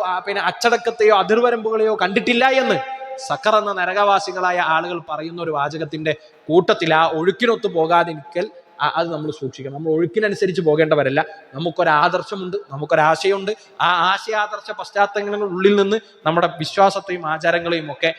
അച്ചടക്കത്തെയോ അതിർവരമ്പുകളെയോ കണ്ടിട്ടില്ല എന്ന് സക്കർ എന്ന നരകവാസികളായ ആളുകൾ പറയുന്ന ഒരു വാചകത്തിന്റെ കൂട്ടത്തിൽ ആ ഒഴുക്കിനൊത്ത് പോകാതിരിക്കൽ, അത് നമ്മൾ സൂക്ഷിക്കണം. നമ്മൾ ഒഴുക്കിനനുസരിച്ച് പോകേണ്ടവരല്ല. നമുക്കൊരാദർശമുണ്ട്, നമുക്കൊരാശയമുണ്ട്. ആ ആശയാദർശ പശ്ചാത്തലങ്ങളുള്ളിൽ നിന്ന് നമ്മുടെ വിശ്വാസത്തെയും ആചാരങ്ങളെയും ഒക്കെ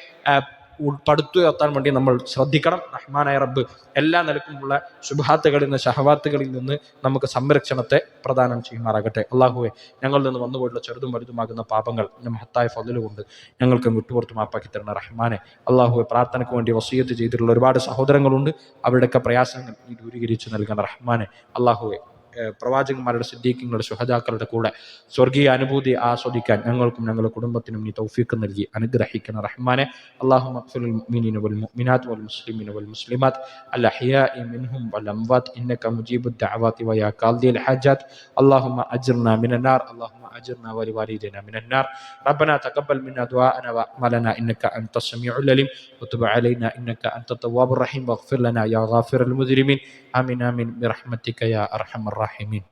പടുത്തുയർത്താൻ വേണ്ടി നമ്മൾ ശ്രദ്ധിക്കണം. റഹ്മാനായ റബ്ബ് എല്ലാ നിലക്കുമുള്ള ശുഭാത്തുകളിൽ നിന്ന്, ഷഹവാത്തുകളിൽ നിന്ന് നമുക്ക് സംരക്ഷണത്തെ പ്രദാനം ചെയ്യുമാറാകട്ടെ. അള്ളാഹുവെ, ഞങ്ങളിൽ നിന്ന് വന്നുപോയിട്ടുള്ള ചെറുതും വലുതുമാകുന്ന പാപങ്ങൾ മഹത്തായ ഫضل കൊണ്ട് ഞങ്ങൾക്ക് വിട്ടുപുറത്ത് മാപ്പാക്കി തരണം റഹ്മാനെ. അള്ളാഹുവെ, പ്രാർത്ഥനയ്ക്ക് വേണ്ടി വസിയത്ത് ചെയ്തിട്ടുള്ള ഒരുപാട് സഹോദരങ്ങളുണ്ട്, അവരുടെയൊക്കെ പ്രയാസങ്ങൾ നീ ദൂരീകരിച്ച് നൽകണം റഹ്മാനെ. അള്ളാഹുവെ, പ്രവാചകന്മാരുടെ സിദ്ദീഖീങ്ങളുടെ ശുഹദാക്കളുടെ കൂടെ സ്വർഗീയ അനുഭൂതി ആസ്വദിക്കാൻ ഞങ്ങൾക്കും ഞങ്ങളുടെ കുടുംബത്തിനും നീ തൗഫീഖ് നൽകി അനുഗ്രഹിക്കണം റഹ്മാനെ. അല്ലാഹുമ്മ ഗ്ഫിർ ലിൽ മുഅ്മിനീന വൽ മുഅ്മിനാത്ത് വൽ മുസ്ലിമീന വൽ മുസ്ലിമാത്ത് അൽ അഹ്യാഇ മിൻഹും വൽ അംവാത്ത് ഇന്നക മുജീബുദ് ദഅവാതി വയാ ഖാദിൽ ഹാജാത്ത്. അല്ലാഹുമ്മ അജ്ർനാ മിനൻ നാർ, അല്ലാഹുമ്മ أجرنا ولوالدينا من النار. ربنا تقبل منا دعاءنا وأعمالنا إنك أنت السميع العليم وتب علينا إنك أنت التواب الرحيم واغفر لنا يا غافر المذنبين. آمين آمين برحمتك يا أرحم الراحمين.